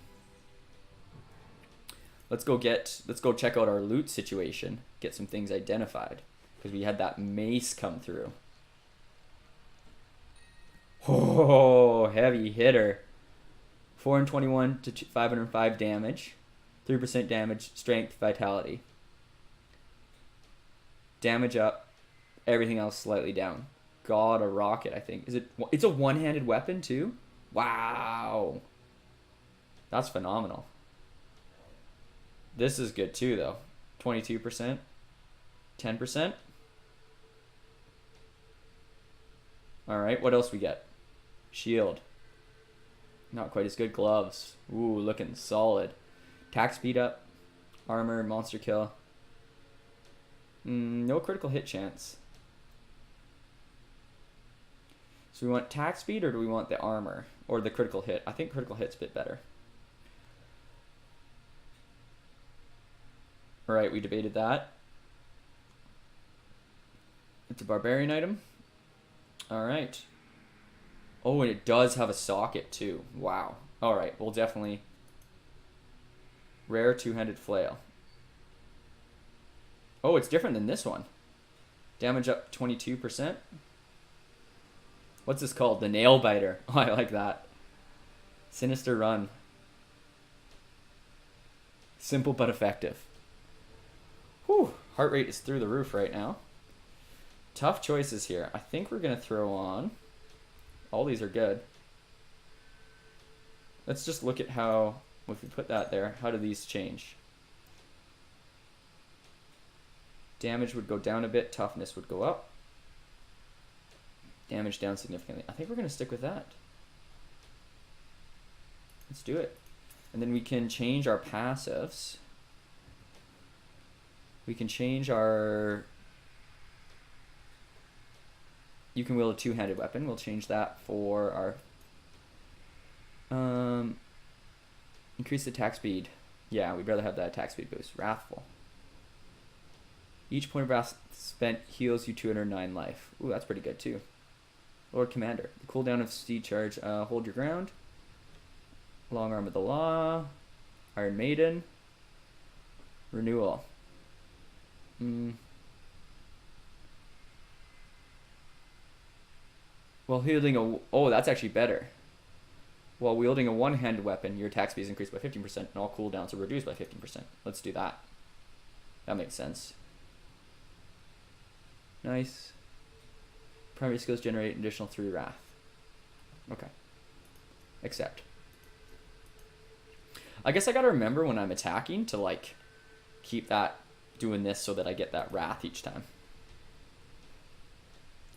Speaker 1: Let's go check out our loot situation. Get some things identified. Because we had that mace come through. Oh, heavy hitter. 421 to 505 damage. 3% damage, strength, vitality. Damage up. Everything else slightly down. God, a rocket, I think. It's a one-handed weapon, too? Wow. That's phenomenal. This is good, too, though. 22%. 10%. Alright, what else we get? Shield. Not quite as good. Gloves. Ooh, looking solid. Attack speed up. Armor, monster kill. No critical hit chance. So we want attack speed or do we want the armor? Or the critical hit? I think critical hit's a bit better. Alright, we debated that. It's a barbarian item. Alright. Oh, and it does have a socket too. Wow. Alright, we'll definitely... Rare two-handed flail. Oh, it's different than this one. Damage up 22%. What's this called? The nail biter. Oh, I like that. Sinister run. Simple but effective. Whew. Heart rate is through the roof right now. Tough choices here. I think we're going to throw on... All these are good. Let's just look at how... If we put that there, how do these change? Damage would go down a bit. Toughness would go up. Damage down significantly. I think we're going to stick with that. Let's do it. And then we can change our passives. We can change our... You can wield a two-handed weapon. We'll change that for our... Increase the attack speed. Yeah, we'd rather have that attack speed boost. Wrathful. Each point of wrath spent heals you 209 life. Ooh, that's pretty good too. Lord Commander. The cooldown of Steed Charge. Hold your ground. Long Arm of the Law. Iron Maiden. Renewal. While wielding a... Oh, that's actually better. While wielding a one-handed weapon, your attack speed is increased by 15% and all cooldowns are reduced by 15%. Let's do that. That makes sense. Nice. Primary skills generate an additional 3 wrath. Okay. Accept. I guess I gotta remember when I'm attacking to, like, keep that doing this so that I get that wrath each time.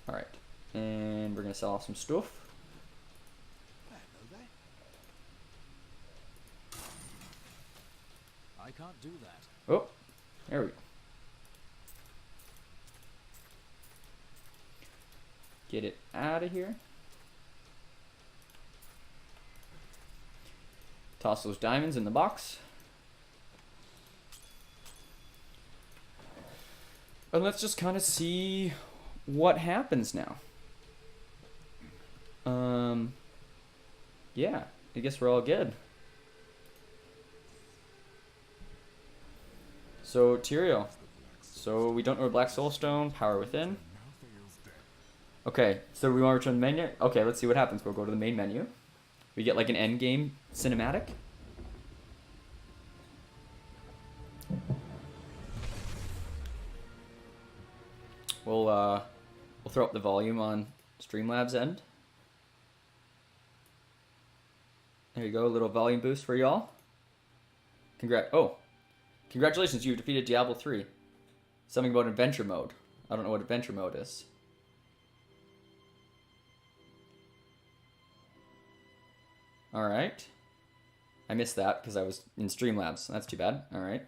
Speaker 1: Alright. And we're gonna sell off some stuff.
Speaker 3: I can't do that.
Speaker 1: Oh, there we go. Get it out of here. Toss those diamonds in the box. And let's just kind of see what happens now. Yeah, I guess we're all good. So, Tyrael. So, we don't know Black Soulstone, Power Within. Okay, so we want to return to the menu? Okay, let's see what happens. We'll go to the main menu. We get like an end game cinematic. We'll throw up the volume on Streamlabs end. There you go, a little volume boost for y'all. Congratulations, you've defeated Diablo 3. Something about adventure mode. I don't know what adventure mode is. Alright. I missed that because I was in Streamlabs. That's too bad. Alright.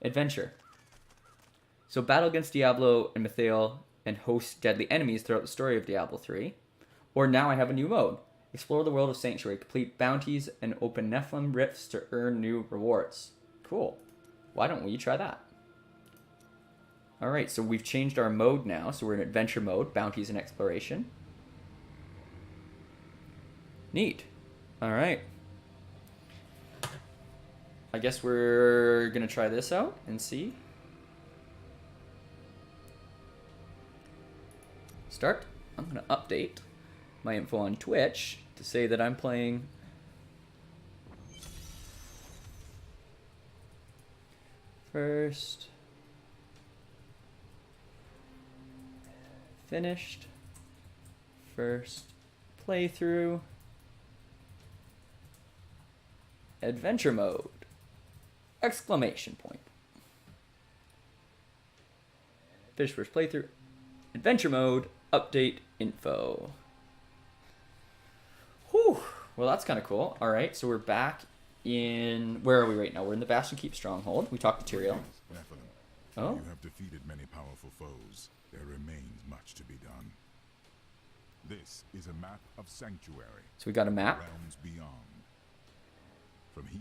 Speaker 1: Adventure. So battle against Diablo and Mathael and host deadly enemies throughout the story of Diablo 3. Or now I have a new mode. Explore the world of Sanctuary, complete bounties, and open Nephilim rifts to earn new rewards. Cool. Why don't we try that? Alright, so we've changed our mode now. So we're in adventure mode, bounties and exploration. Neat. Alright. I guess we're going to try this out and see. Start. I'm going to update my info on Twitch to say that I'm playing first, finished, first playthrough, adventure mode, exclamation point. Finish first playthrough, adventure mode, update info. Whew. Well, that's kind of cool. All right, so we're back in... Where are we right now? We're in the Bastion Keep Stronghold. We talked to Tyrael.
Speaker 2: Nephilim,
Speaker 1: Oh.
Speaker 2: you have defeated many powerful foes. There remains much to be done. This is a map of Sanctuary.
Speaker 1: So we got a map.
Speaker 2: Realms beyond. From here,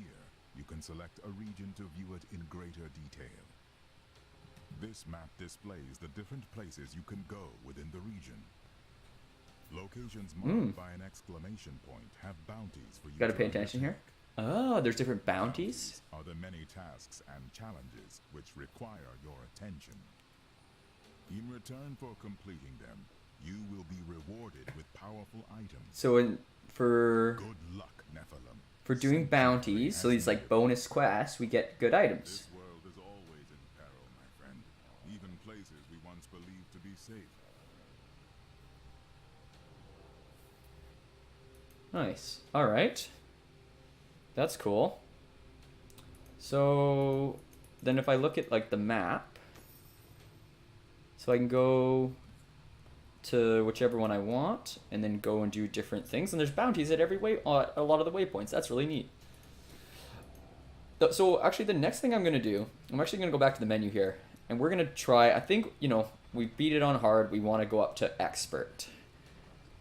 Speaker 2: you can select a region to view it in greater detail. This map displays the different places you can go within the region. Locations marked by an exclamation point have bounties for you
Speaker 1: Gotta
Speaker 2: to
Speaker 1: pay attention here.
Speaker 2: undertake.
Speaker 1: Oh, there's different bounties.
Speaker 2: Are the many tasks and challenges which require your attention. In return for completing them, you will be rewarded with powerful items.
Speaker 1: So for
Speaker 2: Good luck, Nephilim.
Speaker 1: doing bounties, so these like bonus quests, we get good items.
Speaker 2: This world is always in peril, my friend. Even places we once believed to be safe.
Speaker 1: Nice. All right. That's cool. So then if I look at like the map, so I can go to whichever one I want and then go and do different things. And there's bounties at every a lot of the waypoints. That's really neat. So actually the next thing I'm going to do, I'm actually going to go back to the menu here and we're going to try, I think, you know, we beat it on hard. We want to go up to expert.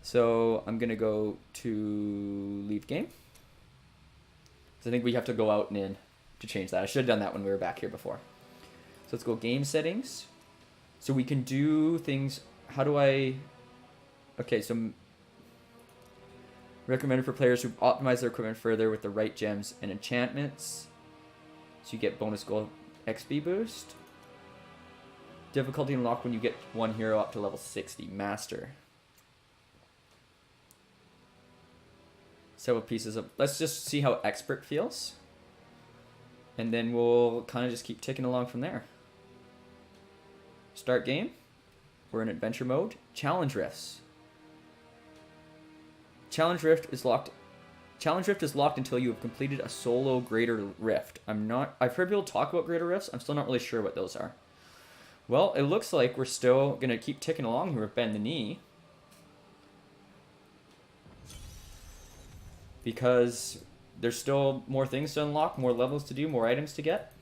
Speaker 1: So I'm going to go to leave game. So I think we have to go out and in to change that. I should have done that when we were back here before. So let's go game settings. So we can do things. How do I... Okay, so recommended for players who optimize their equipment further with the right gems and enchantments. So you get bonus gold XP boost. Difficulty unlocked when you get one hero up to level 60. Master. Several pieces of... Let's just see how expert feels. And then we'll kind of just keep ticking along from there. Start game. We're in adventure mode. Challenge rifts. Challenge rift is locked. Challenge rift is locked until you have completed a solo greater rift. I've heard people talk about greater rifts. I'm still not really sure what those are. Well, it looks like we're still gonna keep ticking along here with Bend the Knee. Because there's still more things to unlock, more levels to do, more items to get.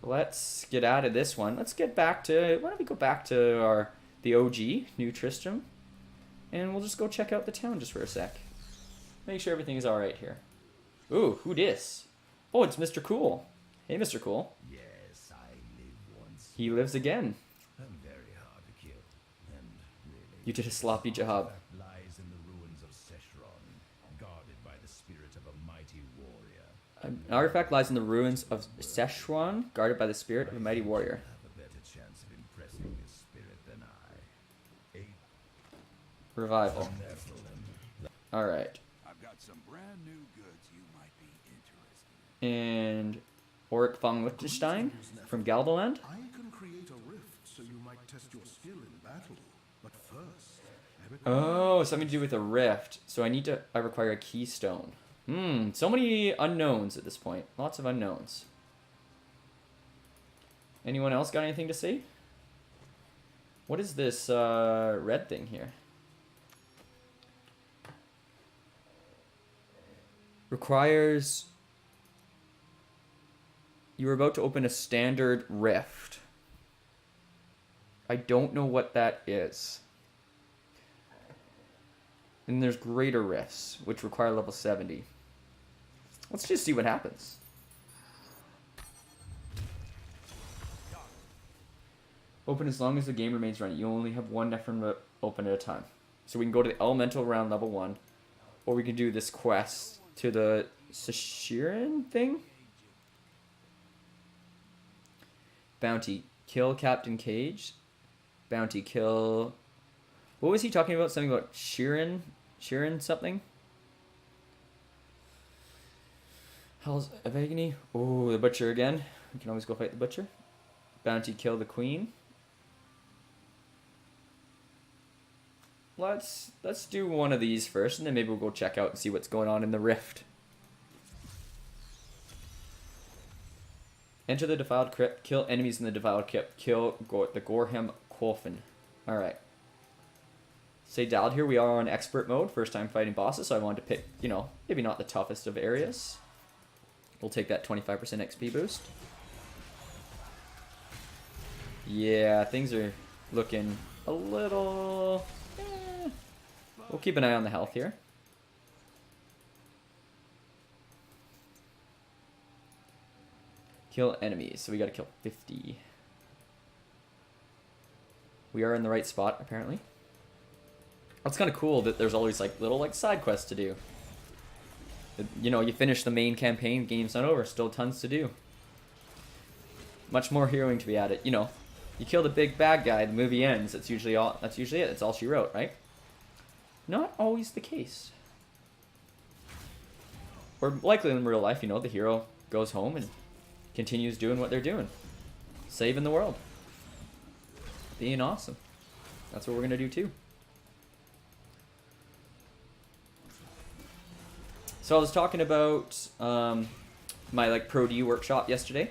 Speaker 1: Let's get out of this one. Let's get back to... Why don't we go back to the OG, New Tristram. And we'll just go check out the town just for a sec. Make sure everything is alright here. Ooh, who dis? Oh, it's Mr. Cool. Hey, Mr. Cool.
Speaker 3: Yes, I live once.
Speaker 1: He lives again.
Speaker 3: I'm very hard to kill. And really...
Speaker 1: You did a sloppy job.
Speaker 3: lies in the ruins of Seshron, guarded by the spirit of a mighty warrior.
Speaker 1: An artifact lies in the ruins of Szechuan, guarded by the spirit of a mighty warrior.
Speaker 3: Have a better chance of impressing this spirit than I.
Speaker 1: Revival.
Speaker 3: Nephilim.
Speaker 1: Alright.
Speaker 5: I've got some brand new goods you might be interested in.
Speaker 1: And Auric von Liechtenstein from Galbaland.
Speaker 6: I can create a rift so you might test your skill in battle. But first, I require
Speaker 1: Oh, something to do with a rift. So I require a keystone. So many unknowns at this point. Lots of unknowns. Anyone else got anything to say? What is this red thing here? Requires... You were about to open a standard rift. I don't know what that is. And there's greater rifts, which require level 70. Let's just see what happens. Open as long as the game remains running. You only have one Nephilim open at a time. So we can go to the elemental round level 1. Or we can do this quest to the Seshirin thing. Bounty. Kill Captain Cage. Bounty. Kill... What was he talking about? Something about Sheeran? Sheeran something? Hell's Evagony? Oh, the Butcher again. We can always go fight the Butcher. Bounty. Kill the Queen. Let's do one of these first, and then maybe we'll go check out and see what's going on in the Rift. Enter the Defiled Crypt. Kill enemies in the Defiled Crypt. Kill the Gorham Quolfin. Alright. Say dialed here. We are on expert mode. First time fighting bosses, so I wanted to pick, you know, maybe not the toughest of areas. We'll take that 25% XP boost. Yeah, things are looking a little... We'll keep an eye on the health here. Kill enemies. So we got to kill 50. We are in the right spot, apparently. It's kind of cool that there's always like little like side quests to do. You know, you finish the main campaign, game's not over, still tons to do. Much more heroing to be added. You know, you kill the big bad guy, the movie ends. That's usually it. That's all she wrote, right? Not always the case. Or likely in real life, you know, the hero goes home and continues doing what they're doing. Saving the world. Being awesome. That's what we're gonna do too. So I was talking about my like Pro D workshop yesterday.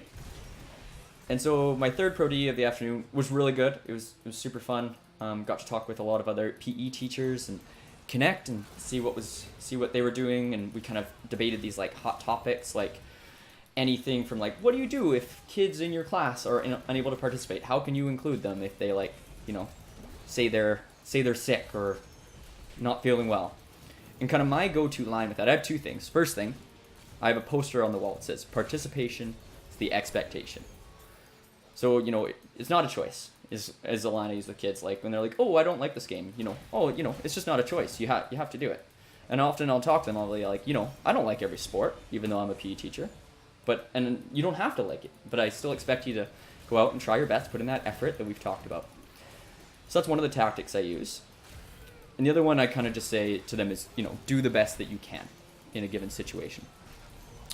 Speaker 1: And so my third Pro D of the afternoon was really good. It was super fun. Got to talk with a lot of other PE teachers and connect and see what they were doing, and we kind of debated these like hot topics, like anything from like, what do you do if kids in your class are unable to participate? How can you include them if they like, you know, say they're sick or not feeling well? And kind of my go-to line with that, I have two things. First thing, I have a poster on the wall that says participation is the expectation. So, you know, it's not a choice, is the line I use with kids. Like when they're like, oh, I don't like this game, you know, oh, you know, it's just not a choice. You have to do it. And often I'll talk to them, I'll be like, you know, I don't like every sport, even though I'm a PE teacher. And you don't have to like it, but I still expect you to go out and try your best, put in that effort that we've talked about. So that's one of the tactics I use. And the other one I kind of just say to them is, you know, do the best that you can in a given situation.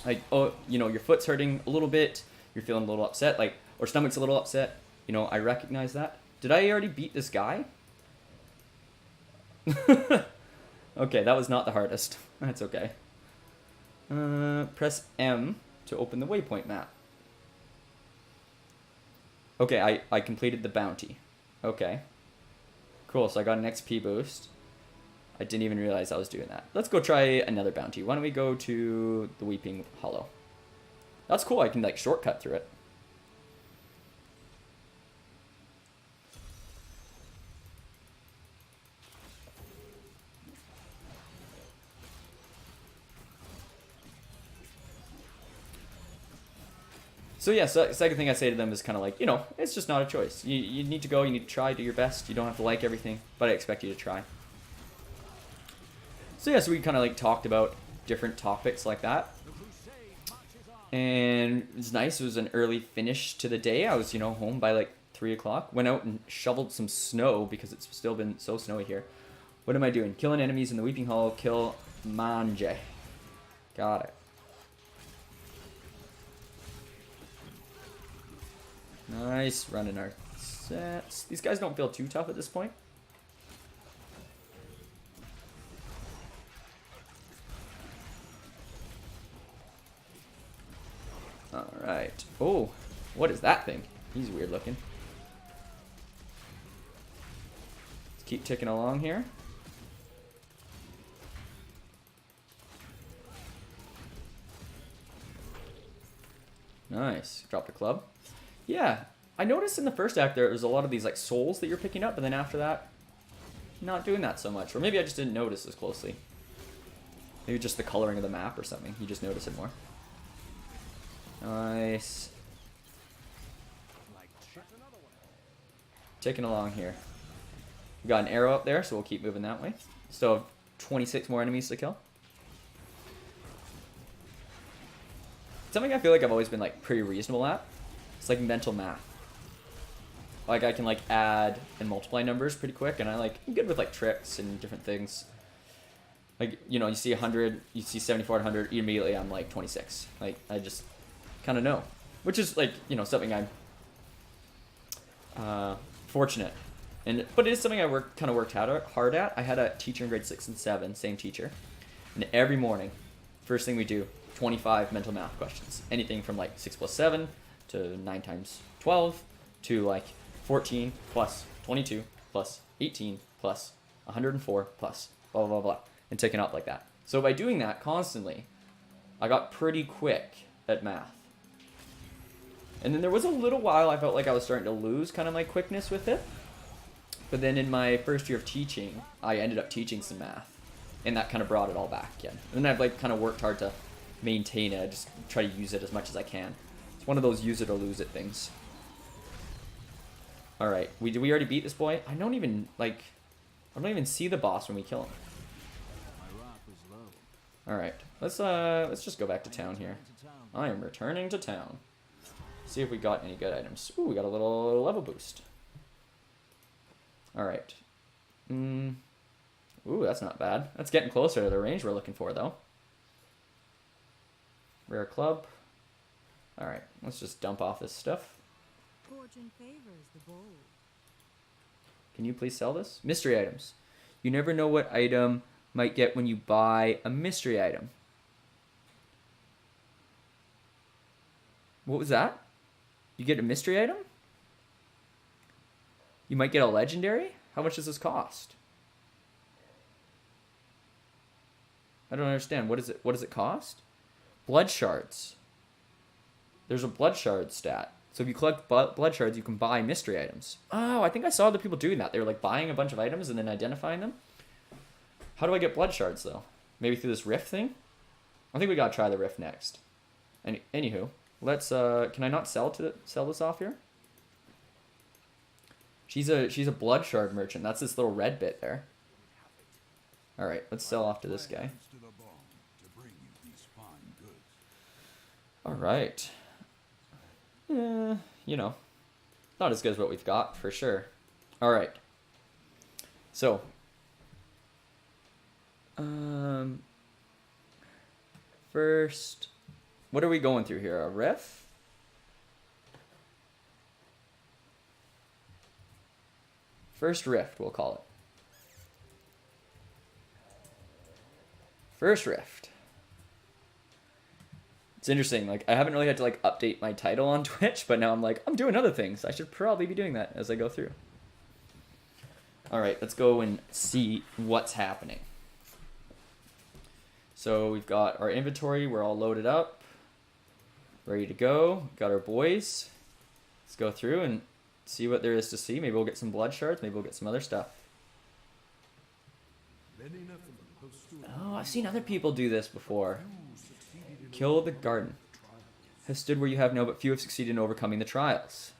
Speaker 1: Like, oh, you know, your foot's hurting a little bit, you're feeling a little upset, like, or stomach's a little upset, you know, I recognize that. Did I already beat this guy? Okay, that was not the hardest. That's okay. Press M to open the waypoint map. Okay, I completed the bounty. Okay. Cool, so I got an XP boost. I didn't even realize I was doing that. Let's go try another bounty. Why don't we go to the Weeping Hollow? That's cool, I can like shortcut through it. So yeah, so second thing I say to them is kind of like, you know, it's just not a choice. You need to go, you need to try, do your best. You don't have to like everything, but I expect you to try. So yeah, so we kind of like talked about different topics like that. And it's nice, it was an early finish to the day. I was, you know, home by like 3 o'clock. Went out and shoveled some snow because it's still been so snowy here. What am I doing? Killing enemies in the Weeping Hollow, kill Manje. Got it. Nice, running our sets. These guys don't feel too tough at this point. Alright. Oh, what is that thing? He's weird looking. Let's keep ticking along here. Nice. Dropped a club. Yeah, I noticed in the first act there was a lot of these like souls that you're picking up, but then after that, not doing that so much. Or maybe I just didn't notice as closely. Maybe just the coloring of the map or something. You just notice it more. Nice. Ticking along here. We got an arrow up there, so we'll keep moving that way. Still have 26 more enemies to kill. Something I feel like I've always been like pretty reasonable at. It's like mental math. Like I can like add and multiply numbers pretty quick, and I'm good with like tricks and different things. Like, you know, you see 100, you see 74, 100, immediately I'm like 26. Like I just kind of know, which is like, you know, something I'm fortunate, but it is something I worked hard at. I had a teacher in grade 6 and 7, same teacher, and every morning, first thing we do, 25 mental math questions, anything from like 6 plus 7 to 9 times 12 to like 14 plus 22 plus 18 plus 104 plus blah blah blah, and taking up like that. So by doing that constantly, I got pretty quick at math. And then there was a little while I felt like I was starting to lose kind of my quickness with it. But then in my first year of teaching, I ended up teaching some math, and that kind of brought it all back again. And then I've like kind of worked hard to maintain it. I just try to use it as much as I can. It's one of those use it or lose it things. Alright, did we already beat this boy? I don't even, like, I don't even see the boss when we kill him.
Speaker 3: My rock was low.
Speaker 1: Alright, let's just go back to town here. I am returning to town. See if we got any good items. Ooh, we got a little level boost. Alright. Ooh, that's not bad. That's getting closer to the range we're looking for, though. Rare club. Alright, let's just dump off this stuff.
Speaker 4: Fortune favors the bold.
Speaker 1: Can you please sell this? Mystery items. You never know what item might get when you buy a mystery item. What was that? You get a mystery item? You might get a legendary? How much does this cost? I don't understand. What does it cost? Blood shards. There's a blood shard stat. So if you collect blood shards, you can buy mystery items. Oh, I think I saw other people doing that. They were like buying a bunch of items and then identifying them. How do I get blood shards though? Maybe through this rift thing? I think we gotta try the rift next. Anywho, let's can I not sell this off here? She's a blood shard merchant. That's this little red bit there. Alright, let's sell off to this guy. Alright. You know, not as good as what we've got, for sure. Alright. So. First, what are we going through here? A riff? First rift, we'll call it. First rift. It's interesting, like, I haven't really had to, like, update my title on Twitch, but now I'm like, I'm doing other things. I should probably be doing that as I go through. Alright, let's go and see what's happening. So we've got our inventory, we're all loaded up. Ready to go. Got our boys. Let's go through and see what there is to see. Maybe we'll get some blood shards, maybe we'll get some other stuff. Oh, I've seen other people do this before. Kill the garden. Has stood where you have no, but few have succeeded in overcoming the trials.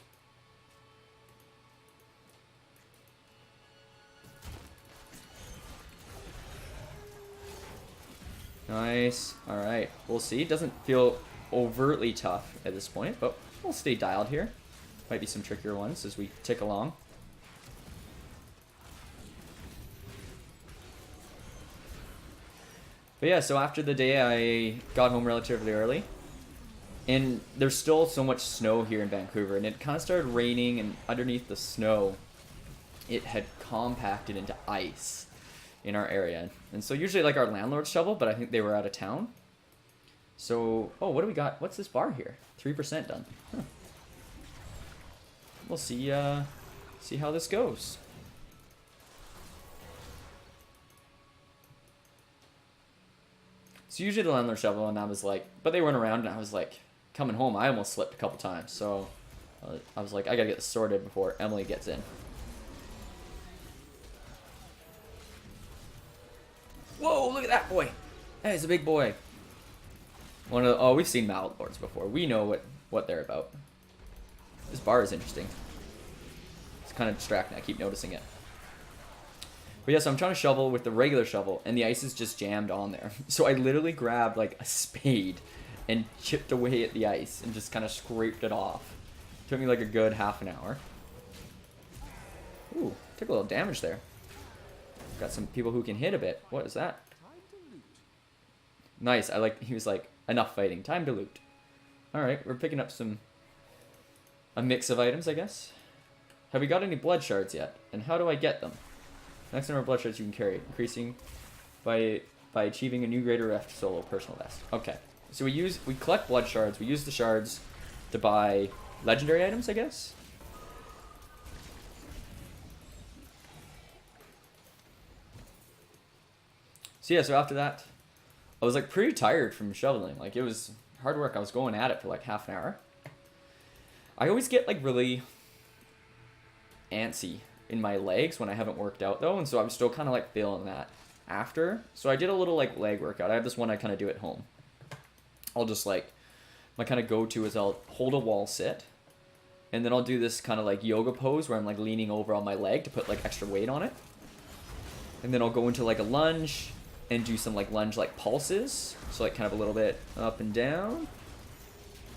Speaker 1: Nice. Alright. We'll see. Doesn't feel overtly tough at this point, but we'll stay dialed here. Might be some trickier ones as we tick along. But yeah, so after the day I got home relatively early. And there's still so much snow here in Vancouver. And it kind of started raining, and underneath the snow, it had compacted into ice in our area. And so usually like our landlords shovel, but I think they were out of town. So, oh, what do we got? What's this bar here? 3% done. Huh. We'll see how this goes. So usually the landlord shovel, and I was like, but they weren't around, and I was like, coming home, I almost slipped a couple times. So I was like, I gotta get this sorted before Emily gets in. Whoa, look at that boy. That is a big boy. Oh, we've seen Mallet Lords before. We know what they're about. This bar is interesting. It's kind of distracting. I keep noticing it. But yeah, so I'm trying to shovel with the regular shovel, and the ice is just jammed on there. So I literally grabbed like a spade and chipped away at the ice and just kind of scraped it off. Took me like a good half an hour. Ooh, took a little damage there. Got some people who can hit a bit. What is that? Nice. He was like, enough fighting. Time to loot. Alright, we're picking up a mix of items, I guess. Have we got any blood shards yet? And how do I get them? Next number of blood shards you can carry, increasing by achieving a new greater rift solo personal best. Okay. So we collect blood shards, we use the shards to buy legendary items, I guess? So yeah, so after that, I was like pretty tired from shoveling. Like it was hard work. I was going at it for like half an hour. I always get like really antsy in my legs when I haven't worked out though, and so I'm still kind of like feeling that after. So I did a little like leg workout. I have this one I kind of do at home. I'll just like my kind of go-to is I'll hold a wall sit, and then I'll do this kind of like yoga pose where I'm like leaning over on my leg to put like extra weight on it. And then I'll go into like a lunge and do some like lunge like pulses. So like kind of a little bit up and down.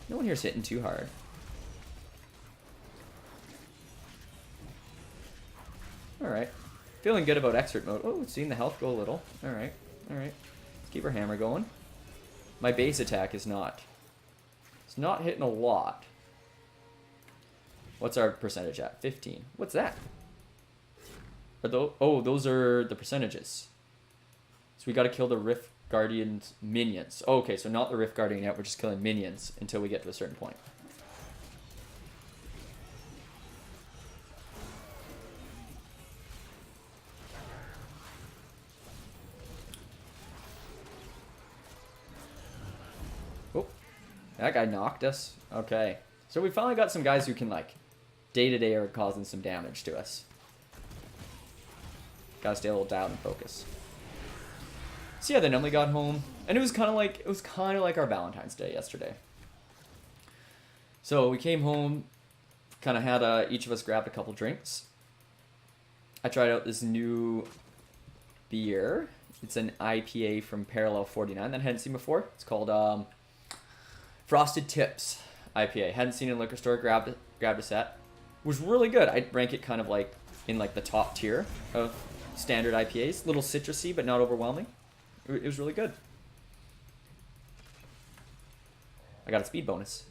Speaker 1: No one here's hitting too hard. Alright. Feeling good about expert mode. Oh, seeing the health go a little. Alright. Alright. Let's keep our hammer going. My base attack is not. It's not hitting a lot. What's our percentage at? 15. What's that? Oh, those are the percentages. So we gotta kill the Rift Guardian's minions. Oh, okay, so not the Rift Guardian yet, we're just killing minions until we get to a certain point. Oh, that guy knocked us. Okay. So we finally got some guys who can, like, day-to-day are causing some damage to us. Gotta stay a little down and focus. So yeah, then Emily got home, and it was kind of like our Valentine's Day yesterday. So we came home, kind of had each of us grabbed a couple drinks. I tried out this new beer. It's an IPA from Parallel 49 that I hadn't seen before. It's called Frosted Tips IPA. Hadn't seen it in a liquor store. Grabbed a set. It was really good. I'd rank it kind of like in like the top tier of standard IPAs. A little citrusy, but not overwhelming. It was really good. I got a speed bonus.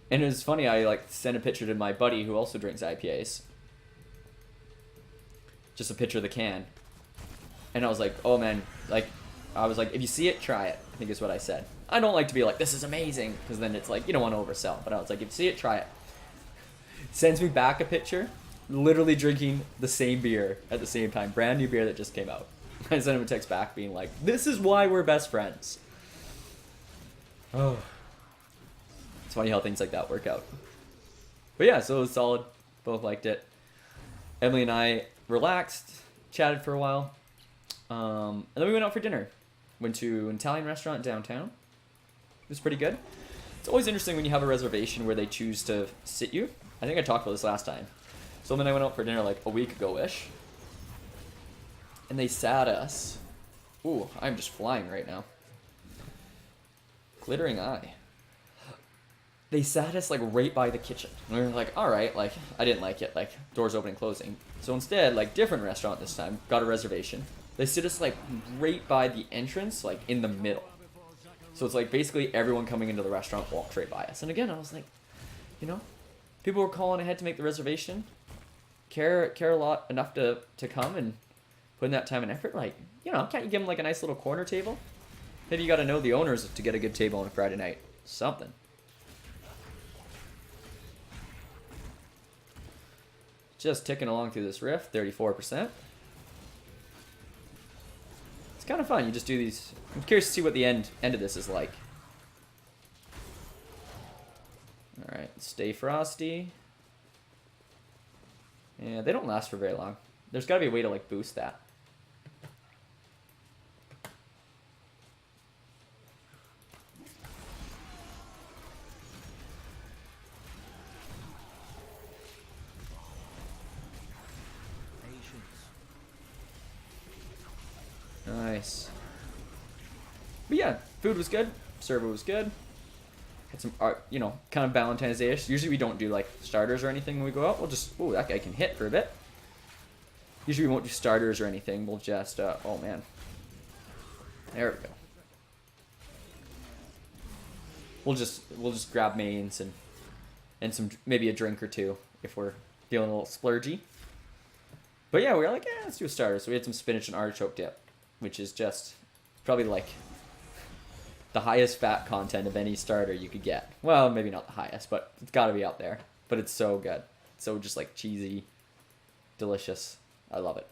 Speaker 1: And it was funny, I like sent a picture to my buddy who also drinks IPAs. Just a picture of the can. And I was like, oh man, like, I was like, if you see it, try it, I think is what I said. I don't like to be like, this is amazing, because then it's like, you don't want to oversell. But I was like, if you see it, try it. Sends me back a picture, literally drinking the same beer at the same time. Brand new beer that just came out. I sent him a text back being like, this is why we're best friends. Oh. It's funny how things like that work out. But yeah, so it was solid. Both liked it. Emily and I relaxed, chatted for a while. And then we went out for dinner. Went to an Italian restaurant downtown. It was pretty good. It's always interesting when you have a reservation where they choose to sit you. I think I talked about this last time. So then I went out for dinner like a week ago-ish. And they sat us. Ooh, I'm just flying right now. Glittering eye. They sat us like right by the kitchen. And we were like, alright, like, I didn't like it, like, doors opening, closing. So instead, like, different restaurant this time, got a reservation. They sit us like right by the entrance, like in the middle. So it's like basically everyone coming into the restaurant walked right by us. And again, I was like, you know, people were calling ahead to make the reservation. Care a lot enough to come and put in that time and effort. Like, you know, can't you give them like a nice little corner table? Maybe you got to know the owners to get a good table on a Friday night. Something. Just ticking along through this rift, 34%. It's kind of fun. You just do these. I'm curious to see what the end of this is like. All right, stay frosty. Yeah, they don't last for very long. There's got to be a way to like boost that. Nice. But yeah, food was good. Server was good. Had some art, you know, kind of Valentine's Day-ish. Usually we don't do like starters or anything when we go out. We'll just, ooh, that guy can hit for a bit. Usually we won't do starters or anything. We'll just, oh man. There we go. We'll just grab mains and some, maybe a drink or two if we're feeling a little splurgy. But yeah, we were like, yeah, let's do a starter. So we had some spinach and artichoke dip, which is just probably like the highest fat content of any starter you could get. Well, maybe not the highest, but it's got to be out there. But it's so good. So just like cheesy, delicious. I love it.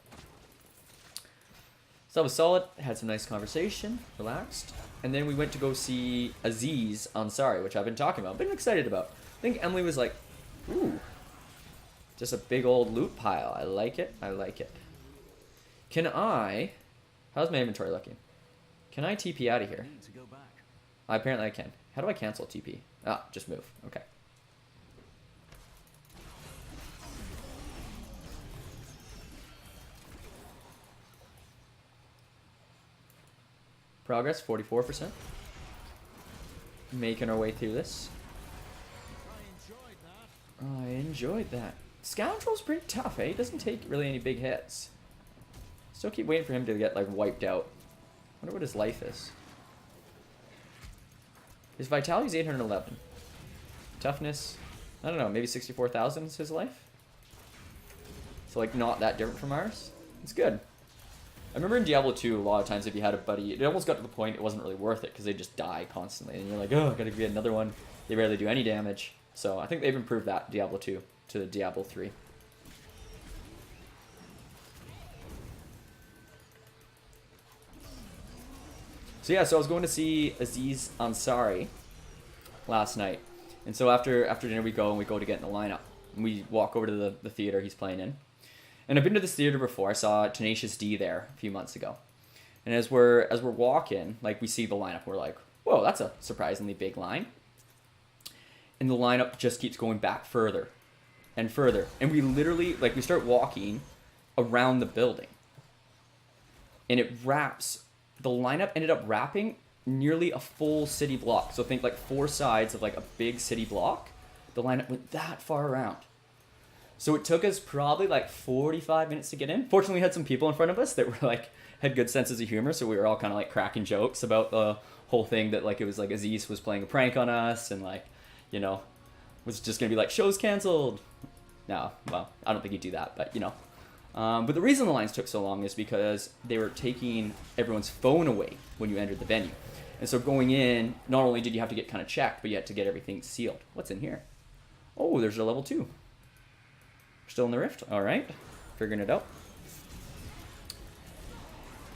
Speaker 1: So that was solid. Had some nice conversation, relaxed. And then we went to go see Aziz Ansari, which I've been talking about, been excited about. I think Emily was like, ooh, just a big old loot pile. I like it. I like it. Can how's my inventory looking? Can I TP out of here?
Speaker 5: Need to go back.
Speaker 1: Apparently I can. How do I cancel TP? Ah, just move. Okay. Progress, 44%. Making our way through this. I enjoyed that. Scoundrel's pretty tough, eh? He doesn't take really any big hits. Still keep waiting for him to get, like, wiped out. Wonder what his life is. His vitality's 811. Toughness, I don't know, maybe 64,000 is his life? So, like, not that different from ours. It's good. I remember in Diablo 2, a lot of times if you had a buddy, it almost got to the point it wasn't really worth it because they just die constantly. And you're like, oh, gotta get another one. They rarely do any damage. So I think they've improved that, Diablo 2, to Diablo 3. So yeah, so I was going to see Aziz Ansari last night. And so after dinner we go to get in the lineup. And we walk over to the theater he's playing in. And I've been to this theater before. I saw Tenacious D there a few months ago. And as we're walking, like we see the lineup, we're like, whoa, that's a surprisingly big line. And the lineup just keeps going back further and further. And we literally, like, we start walking around the building. And it wraps, the lineup ended up wrapping nearly a full city block. So think like 4 sides of like a big city block. The lineup went that far around. So it took us probably like 45 minutes to get in. Fortunately, we had some people in front of us that were like, had good senses of humor. So we were all kind of like cracking jokes about the whole thing that like, it was like Aziz was playing a prank on us and like, you know, was just going to be like, show's canceled. No, well, I don't think he'd do that, but you know. But the reason the lines took so long is because they were taking everyone's phone away when you entered the venue. And so going in, not only did you have to get kind of checked, but you had to get everything sealed. What's in here? Oh, there's a level 2. Still in the rift? All right. Figuring it out.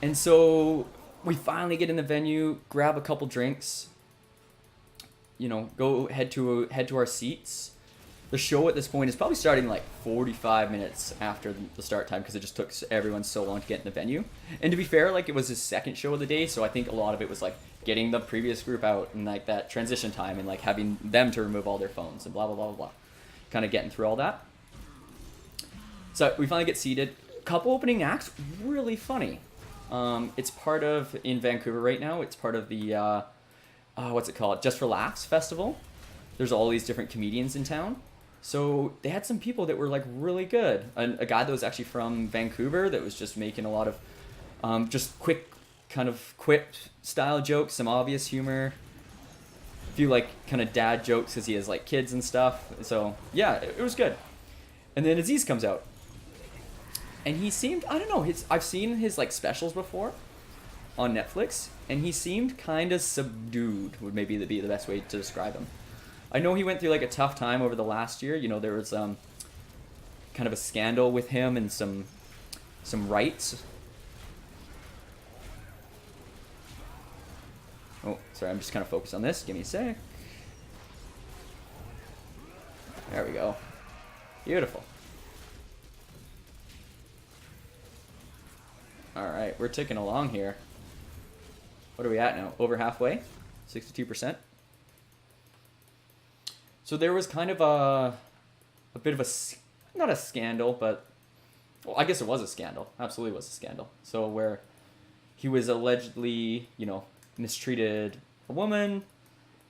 Speaker 1: And so we finally get in the venue, grab a couple drinks, you know, go head to our seats. The show at this point is probably starting like 45 minutes after the start time because it just took everyone so long to get in the venue. And to be fair, like it was his second show of the day, so I think a lot of it was like getting the previous group out and like that transition time and like having them to remove all their phones and blah, blah, blah, blah, blah. Kind of getting through all that. So we finally get seated. Couple opening acts, really funny. It's part of, in Vancouver right now, it's part of the, what's it called? Just Relax Festival. There's all these different comedians in town. So they had some people that were like really good. A guy that was actually from Vancouver that was just making a lot of just quick kind of quip style jokes, some obvious humor. A few like kind of dad jokes because he has like kids and stuff. So yeah, it was good. And then Aziz comes out. And he seemed, I don't know, I've seen his like specials before on Netflix, and he seemed kind of subdued, would maybe be the best way to describe him. I know he went through like a tough time over the last year. You know, there was kind of a scandal with him and some rights. Oh, sorry, I'm just kind of focused on this. Give me a sec. There we go. Beautiful. Alright, we're ticking along here. What are we at now? Over halfway? 62%? So there was kind of a bit of a, not a scandal, but, well, I guess it was a scandal. Absolutely was a scandal. So where he was allegedly, you know, mistreated a woman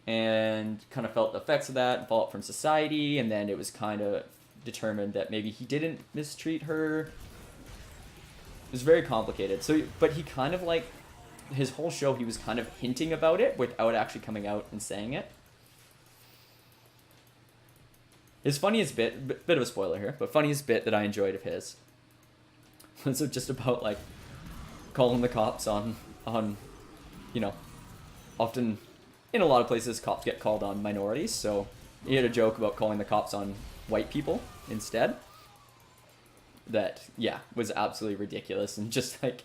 Speaker 1: and kind of felt the effects of that, fallout from society, and then it was kind of determined that maybe he didn't mistreat her. It was very complicated. So, but he kind of like, his whole show, he was kind of hinting about it without actually coming out and saying it. His funniest bit of a spoiler here, but funniest bit that I enjoyed of his was just about like calling the cops on, you know, often in a lot of places cops get called on minorities. So he had a joke about calling the cops on white people instead. That, yeah, was absolutely ridiculous, and just like,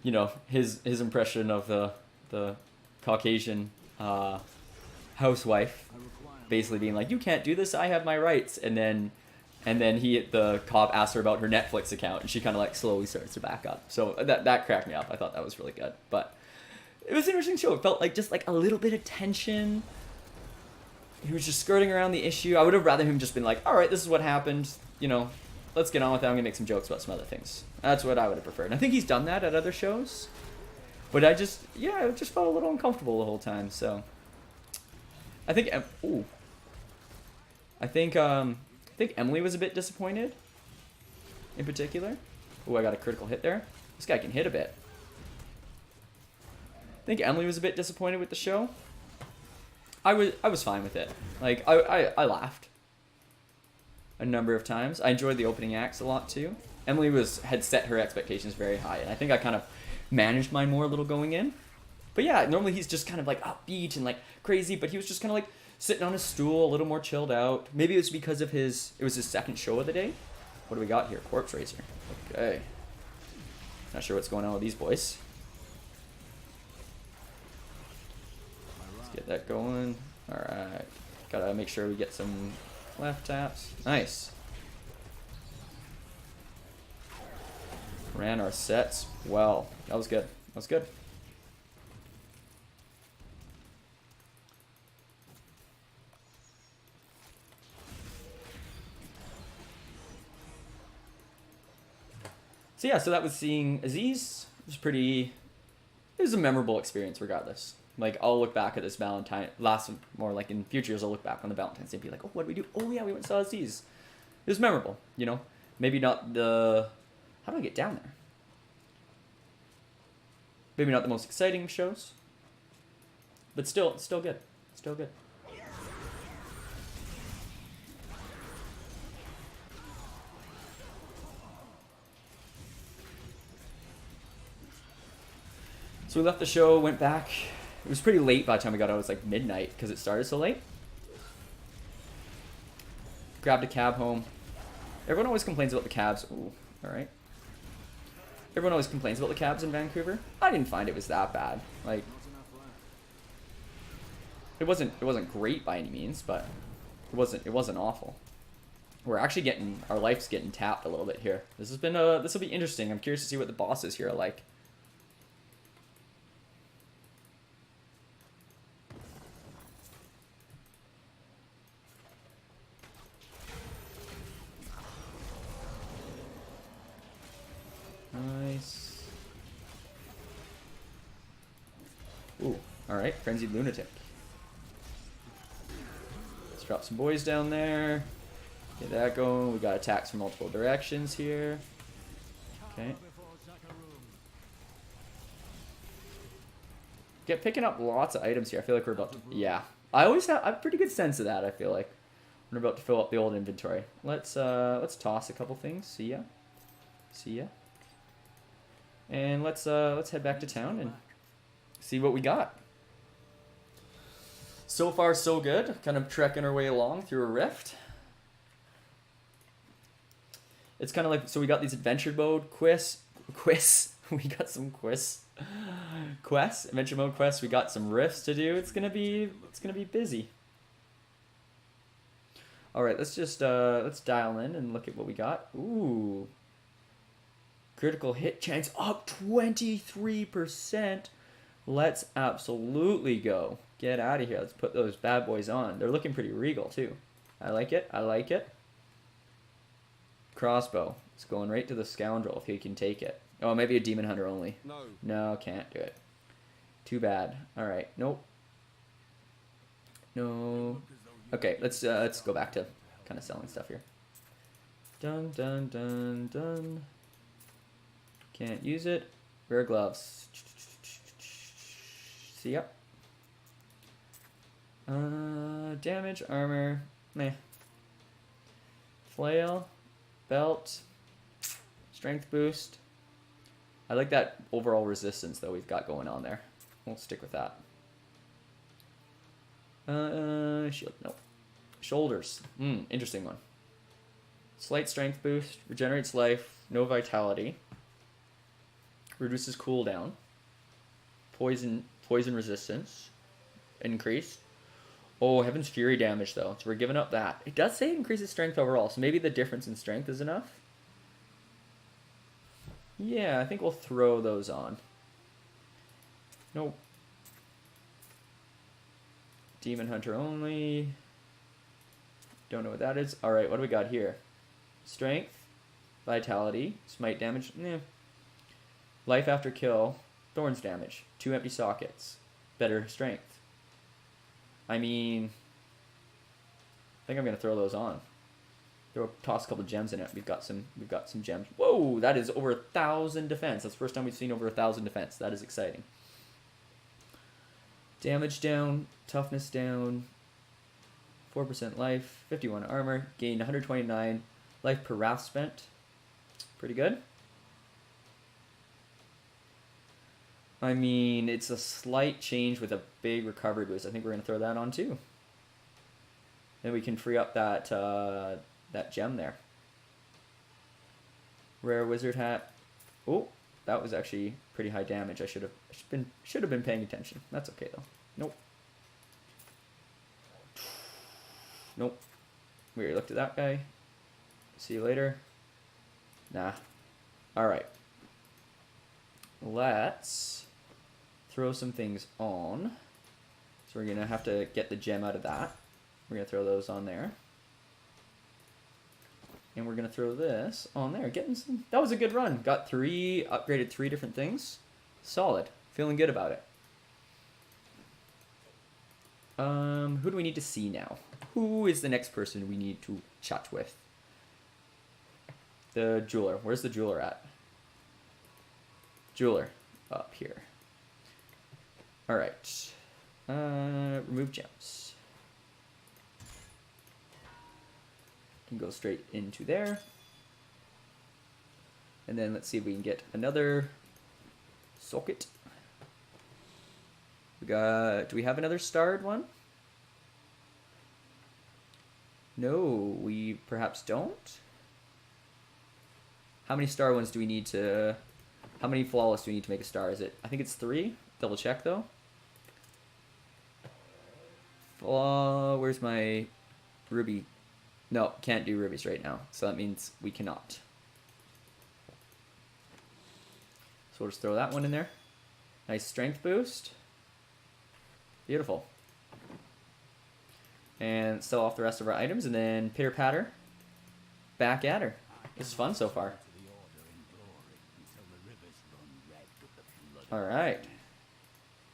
Speaker 1: you know, his impression of the Caucasian housewife basically being like, you can't do this, I have my rights, and then the cop asks her about her Netflix account, and she kind of like slowly starts to back up. So that cracked me up. I thought that was really good. But it was an interesting show. It felt like just like a little bit of tension. He was just skirting around the issue. I would have rather him just been like, all right, this is what happened. You know, let's get on with it. I'm going to make some jokes about some other things. That's what I would have preferred. And I think he's done that at other shows. But I just felt a little uncomfortable the whole time. So I think, I think Emily was a bit disappointed in particular. Oh, I got a critical hit there. This guy can hit a bit. I think Emily was a bit disappointed with the show. I was fine with it. Like, I laughed a number of times. I enjoyed the opening acts a lot too. Emily had set her expectations very high, and I think I kind of managed mine more a little going in. But yeah, normally he's just kind of like upbeat and like crazy, but he was just kind of like sitting on his stool, a little more chilled out. Maybe it was because of it was his second show of the day. What do we got here? Corpse Racer. Okay. Not sure what's going on with these boys. Let's get that going. Alright. Gotta make sure we get some left taps. Nice. Ran our sets well. That was good. That was good. So yeah, so that was seeing Aziz. It was a memorable experience regardless. Like, I'll look back at this more like in future years, I'll look back on the Valentine's Day and be like, oh, what did we do? Oh yeah, we went and saw Aziz. It was memorable, you know? Maybe not how do I get down there? Maybe not the most exciting shows, but still good. Still good. So we left the show, went back. It was pretty late by the time we got out. It was like midnight because it started so late. Grabbed a cab home. Everyone always complains about the cabs. Ooh, all right. Everyone always complains about the cabs in Vancouver. I didn't find it was that bad. Like, it wasn't great by any means, but it wasn't awful. We're actually our life's getting tapped a little bit here. This will be interesting. I'm curious to see what the bosses here are like. Nice. Ooh, alright, Frenzied Lunatic. Let's drop some boys down there. Get that going. We got attacks from multiple directions here. Okay. Picking up lots of items here. I feel like we're about to... Yeah. I have a pretty good sense of that, I feel like. We're about to fill up the old inventory. Let's toss a couple things. See ya. And let's head back to town and see what we got. So far, so good. Kind of trekking our way along through a rift. It's kind of like, so we got these adventure mode quests. We got some quests. Adventure mode quests. We got some rifts to do. It's gonna be busy. All right, let's dial in and look at what we got. Ooh. Critical hit chance up 23%. Let's absolutely go. Get out of here. Let's put those bad boys on. They're looking pretty regal too. I like it. Crossbow. It's going right to the scoundrel if he can take it. Oh, maybe a demon hunter only. No, can't do it. Too bad. All right. Nope. No. Okay, let's go back to kind of selling stuff here. Dun dun dun dun. Can't use it. Rare gloves. See ya. Damage, armor, meh. Flail, belt, strength boost. I like that overall resistance though we've got going on there. We'll stick with that. Shield, nope. Shoulders, interesting one. Slight strength boost, regenerates life, no vitality. Reduces cooldown. Poison resistance. Increased. Oh, Heaven's Fury damage though. So we're giving up that. It does say it increases strength overall, so maybe the difference in strength is enough. Yeah, I think we'll throw those on. Nope. Demon Hunter only. Don't know what that is. Alright, what do we got here? Strength, Vitality, Smite damage. Life after kill, Thorns damage. 2 empty sockets. Better strength. I mean, I think I'm gonna throw those on. Toss a couple gems in it. We've got some gems. Whoa, that is over 1,000 defense. That's the first time we've seen over 1,000 defense. That is exciting. Damage down, toughness down, 4% life, 51 armor, gained 129 life per wrath spent. Pretty good. I mean, it's a slight change with a big recovery boost. I think we're going to throw that on too. Then we can free up that that gem there. Rare wizard hat. Oh, that was actually pretty high damage. I should have been paying attention. That's okay though. Nope. Nope. We already looked at that guy. See you later. Nah. Alright. Let's throw some things on. So we're going to have to get the gem out of that. We're going to throw those on there. And we're going to throw this on there. Getting some. That was a good run. Got upgraded 3 different things. Solid. Feeling good about it. Who do we need to see now? Who is the next person we need to chat with? The jeweler. Where's the jeweler at? Jeweler. Up here. Alright. Remove gems. Can go straight into there. And then let's see if we can get another socket. Do we have another starred one? No, we perhaps don't. How many star ones do we need to... How many flawless do we need to make a star? Is it... I think it's 3. Double check though. Where's my ruby? No, can't do rubies right now. So that means we cannot. So we'll just throw that one in there. Nice strength boost. Beautiful. And sell off the rest of our items and then pitter patter. Back at her. This is fun so far. Alright.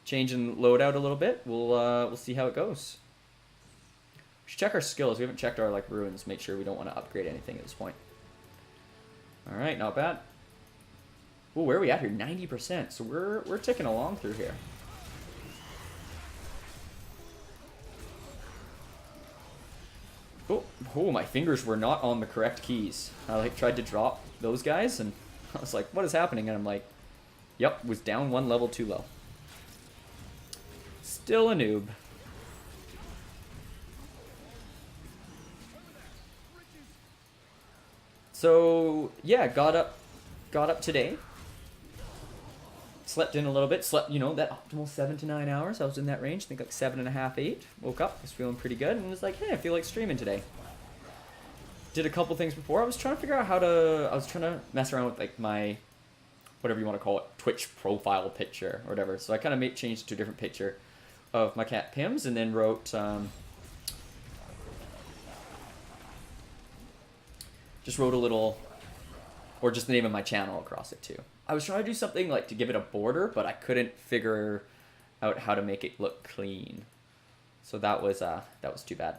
Speaker 1: Changing loadout a little bit. We'll see how it goes. We should check our skills. We haven't checked our ruins. Make sure we don't want to upgrade anything at this point. Alright, not bad. Ooh, where are we at here? 90%. So we're ticking along through here. Oh, my fingers were not on the correct keys. I tried to drop those guys and I was like, what is happening? And I'm like, yep, was down 1 level too low. Still a noob. So yeah, got up today. Slept in a little bit. Slept, that optimal 7 to 9 hours. I was in that range. I think like 7.5, 8. Woke up, was feeling pretty good, and was like, hey, I feel like streaming today. Did a couple things before. I was trying to figure out how to. I was trying to mess around with my, whatever you want to call it, Twitch profile picture or whatever. So I kind of changed to a different picture of my cat Pims, and then wrote. Just wrote a little, or just the name of my channel across it too. I was trying to do something to give it a border, but I couldn't figure out how to make it look clean. So that was too bad.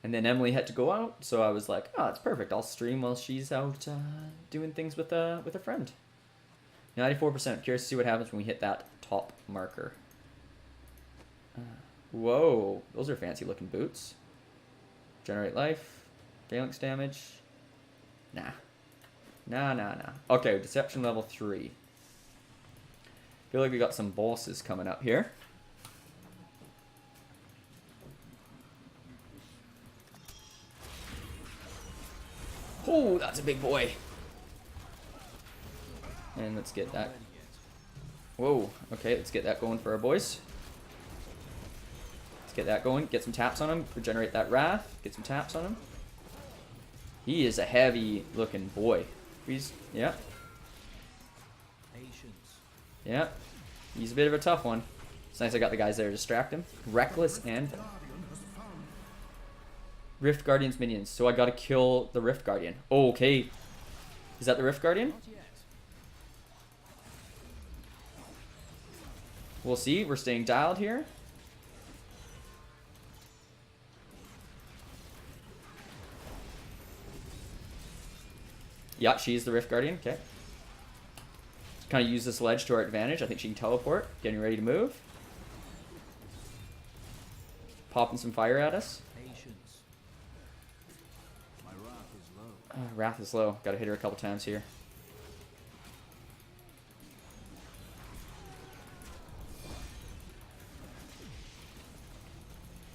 Speaker 1: And then Emily had to go out, so I was like, oh, it's perfect. I'll stream while she's out doing things with a friend. 94%. Curious to see what happens when we hit that top marker. Whoa, those are fancy looking boots. Generate life, phalanx damage. Nah. Okay, deception level 3. Feel like we got some bosses coming up here. Oh, that's a big boy. And let's get that. Whoa, okay, let's get that going for our boys. Let's get that going. Get some taps on him. Regenerate that wrath. Get some taps on him. He is a heavy looking boy. Yeah.
Speaker 3: Patience.
Speaker 1: Yeah. He's a bit of a tough one. It's nice I got the guys there to distract him. Reckless and Rift Guardian's minions. So I gotta kill the Rift Guardian. Oh, okay. Is that the Rift Guardian?
Speaker 5: Not yet.
Speaker 1: We'll see. We're staying dialed here. Yeah, she's the Rift Guardian. Okay. Kind of use this ledge to our advantage. I think she can teleport. Getting ready to move. Popping some fire at us.
Speaker 5: Patience. My wrath is low.
Speaker 1: Wrath is low. Gotta hit her a couple times here.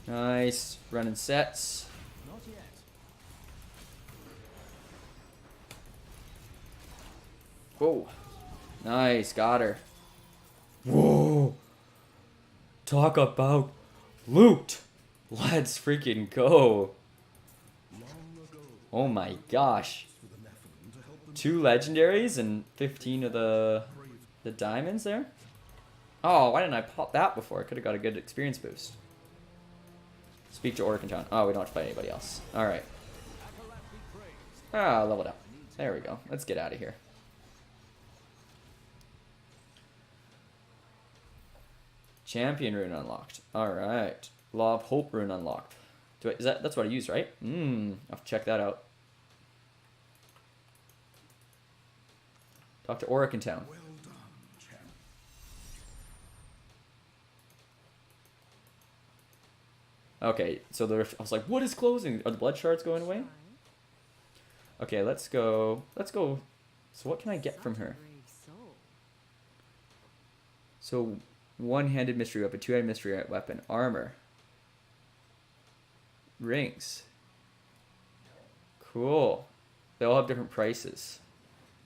Speaker 1: Nice. Running sets.
Speaker 5: Not yet.
Speaker 1: Whoa. Nice. Got her. Whoa. Talk about loot. Let's freaking go. Oh my gosh. 2 legendaries and 15 of the diamonds there. Oh, why didn't I pop that before? I could have got a good experience boost. Speak to Orc in town. Oh, we don't have to fight anybody else. Alright. Ah, leveled up. There we go. Let's get out of here. Champion rune unlocked. Alright. Law of Hope rune unlocked. That's what I use, right? I'll have to check that out. Talk to Oric in town.
Speaker 6: Well done, champ.
Speaker 1: Okay, so I was like, what is closing? Are the blood shards going away? Okay, let's go. Let's go. So what can I get from her? So, one-handed mystery weapon, two-handed mystery weapon, armor. Rings. Cool. They all have different prices.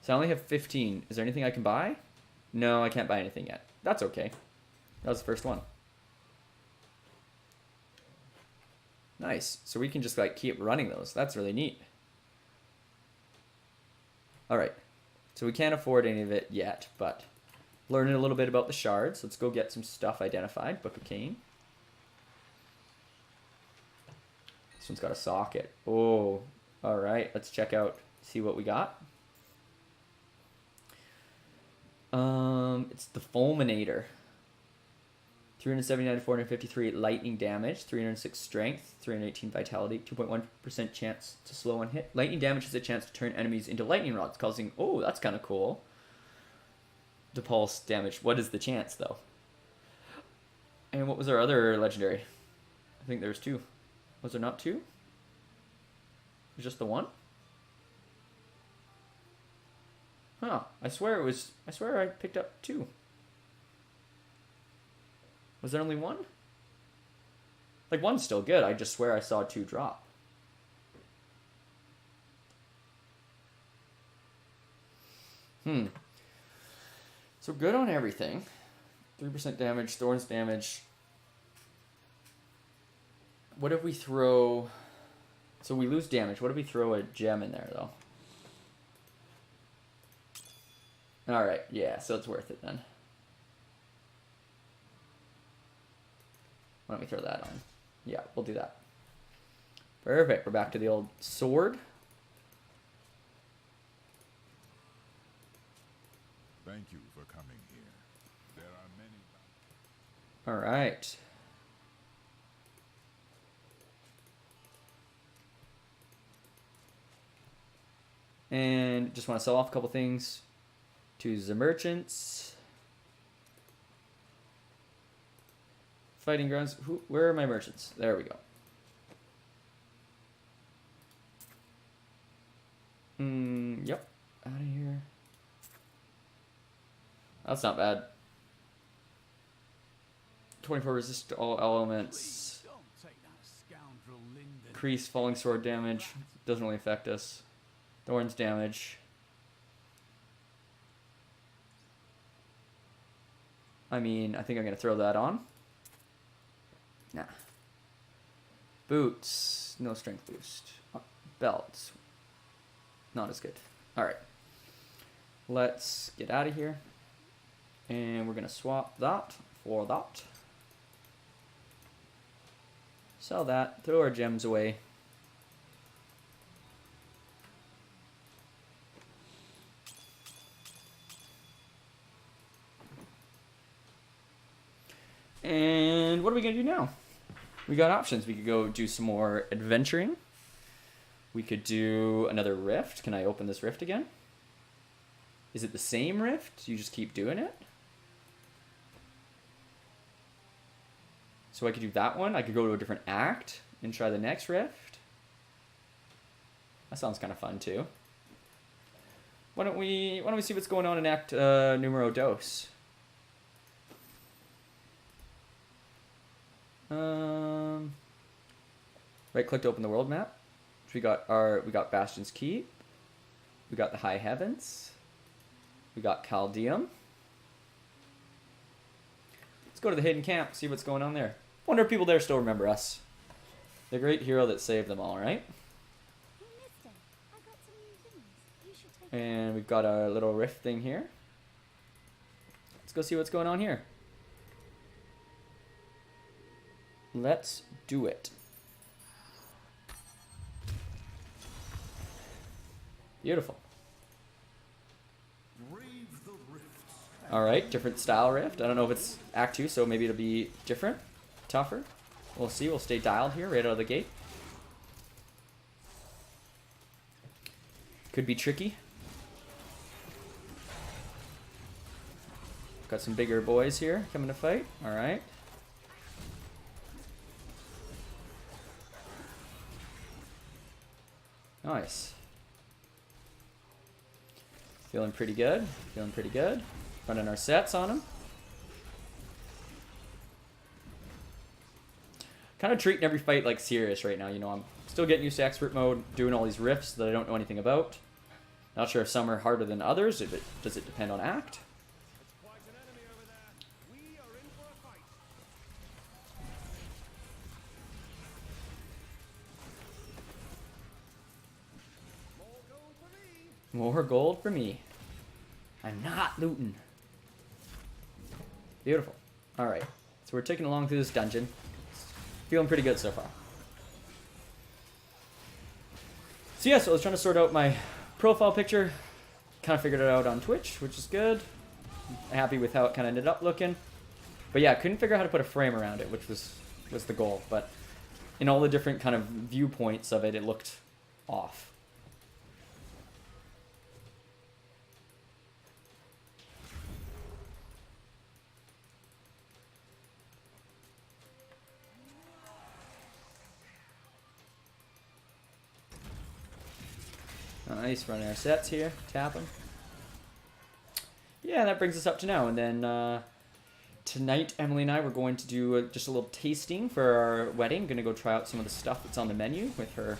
Speaker 1: So I only have 15. Is there anything I can buy? No, I can't buy anything yet. That's okay. That was the first one. Nice. So we can just like keep running those. That's really neat. Alright. So we can't afford any of it yet, but learning a little bit about the shards. Let's go get some stuff identified. Book of Cain. This one's got a socket. Oh, alright. Let's check out, see what we got. It's the Fulminator. 379 to 453 lightning damage, 306 strength, 318 vitality, 2.1% chance to slow one hit. Lightning damage has a chance to turn enemies into lightning rods, causing... Oh, that's kind of cool. The pulse damage. What is the chance, though? And what was our other legendary? I think there's 2. Was there not 2? It was just the 1? Huh. I swear I picked up 2. Was there only 1? Like, 1's still good. I just swear I saw 2 drop. So good on everything. 3% damage, thorns damage. What if we throw... So we lose damage. What if we throw a gem in there, though? Alright, yeah, so it's worth it then. Why don't we throw that on? Yeah, we'll do that. Perfect. We're back to the old sword.
Speaker 2: Thank you for coming here. There are many...
Speaker 1: All right. And just want to sell off a couple things to the merchants. Fighting grounds. Where are my merchants? There we go. Yep. Out of here. That's not bad. 24 resist to all elements.
Speaker 5: Don't take that scoundrel Linden.
Speaker 1: Increase falling sword damage. Doesn't really affect us. Thorns damage. I mean, I think I'm going to throw that on. Nah. Boots. No strength boost. Belts. Not as good. Alright. Let's get out of here. And we're going to swap that for that. Sell that. Throw our gems away. And what are we going to do now? We got options. We could go do some more adventuring. We could do another rift. Can I open this rift again? Is it the same rift? You just keep doing it? So I could do that one. I could go to a different act and try the next rift. That sounds kind of fun too. Why don't we see what's going on in act numero dos? Right click to open the world map. So we got Bastion's Keep. We got the High Heavens. We got Chaldeum. Let's go to the hidden camp, see what's going on there. Wonder if people there still remember us. The great hero that saved them all, right?
Speaker 7: Hey, mister, I got some new things. You should take
Speaker 1: And we've got our little rift thing here. Let's go see what's going on here. Let's do it. Beautiful.
Speaker 6: Brave the rifts.
Speaker 1: Alright, different style rift. I don't know if it's Act 2, so maybe it'll be different, tougher. We'll see. We'll stay dialed here right out of the gate. Could be tricky. Got some bigger boys here coming to fight. Alright. Nice. Feeling pretty good. Feeling pretty good. Running our sets on them. Kind of treating every fight like serious right now. You know, I'm still getting used to expert mode, doing all these riffs that I don't know anything about. Not sure if some are harder than others. Does it depend on act?
Speaker 3: Quite an enemy over there. We are in for a fight. More gold for me.
Speaker 1: More gold for me. I'm not looting. Beautiful. Alright. So we're taking along through this dungeon. Feeling pretty good so far. So yeah, so I was trying to sort out my profile picture. Kind of figured it out on Twitch, which is good. Happy with how it kind of ended up looking. But yeah, I couldn't figure out how to put a frame around it, which was the goal. But in all the different kind of viewpoints of it, it looked off. Nice, running our sets here, tap them. Yeah, that brings us up to now. And then tonight, Emily and I were going to do just a little tasting for our wedding. Going to go try out some of the stuff that's on the menu with her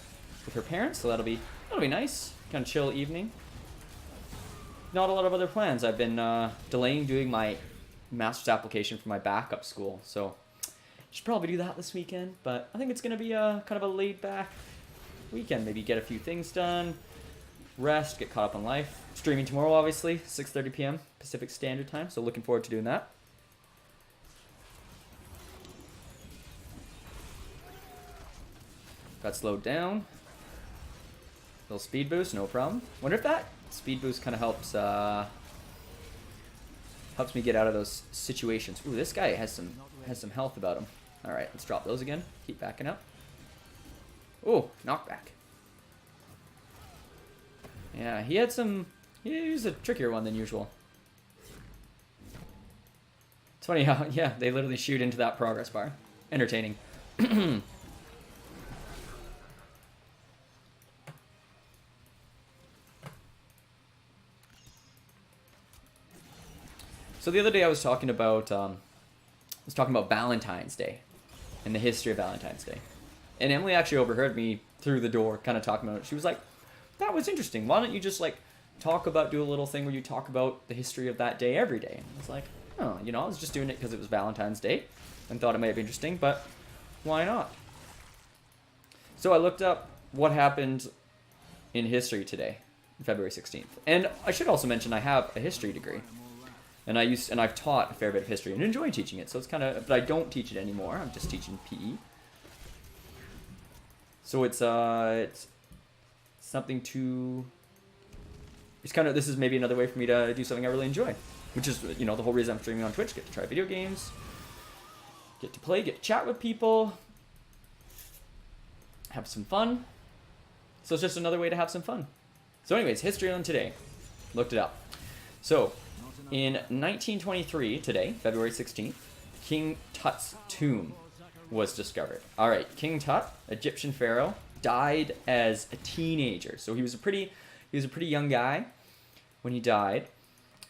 Speaker 1: parents. So that'll be nice, kind of chill evening. Not a lot of other plans. I've been delaying doing my master's application for my backup school, so should probably do that this weekend. But I think it's going to be a kind of a laid back weekend. Maybe get a few things done. Rest, get caught up on life. Streaming tomorrow, obviously, 6:30 p.m. Pacific Standard Time, so looking forward to doing that. Got slowed down. Little speed boost, no problem. Wonder if that speed boost kind of helps me get out of those situations. Ooh, this guy has some health about him. All right, let's drop those again. Keep backing up. Ooh, knockback. Yeah, he used a trickier one than usual. It's funny how, yeah, they literally shoot into that progress bar. Entertaining. So the other day I was talking about Valentine's Day and the history of Valentine's Day. And Emily actually overheard me through the door kind of talking about it. She was like, that was interesting. Why don't you just like do a little thing where you talk about the history of that day every day? And I was like, oh, you know, I was just doing it because it was Valentine's Day and thought it might be interesting, but why not? So I looked up what happened in history today, February 16th. And I should also mention I have a history degree. And I've taught a fair bit of history and enjoy teaching it. So it's kind of, but I don't teach it anymore. I'm just teaching PE. So it's something to. It's kind of, this is maybe another way for me to do something I really enjoy, which is, you know, the whole reason I'm streaming on Twitch. Get to try video games, get to play, get to chat with people, have some fun. So it's just another way to have some fun. So anyways, history on today. Looked it up. So in 1923, today, February 16th, King Tut's tomb was discovered. All right, King Tut, Egyptian pharaoh, died as a teenager. So he was a pretty young guy when he died.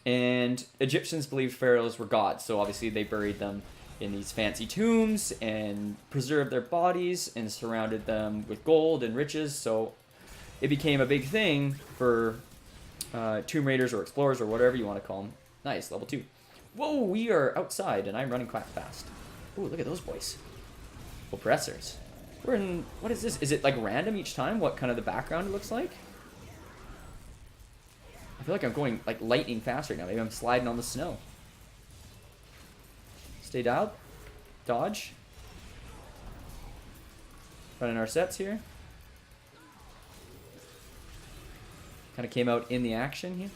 Speaker 1: And Egyptians believed pharaohs were gods. So obviously they buried them in these fancy tombs and preserved their bodies and surrounded them with gold and riches. So it became a big thing for tomb raiders or explorers or whatever you want to call them. Nice, level 2. Whoa, we are outside and I'm running quite fast. Ooh, look at those boys. Oppressors. We're in, what is this? Is it like random each time what kind of the background looks like? I feel like I'm going like lightning fast right now. Maybe I'm sliding on the snow. Stay dialed. Dodge. Running our sets here. Kind of came out in the action here.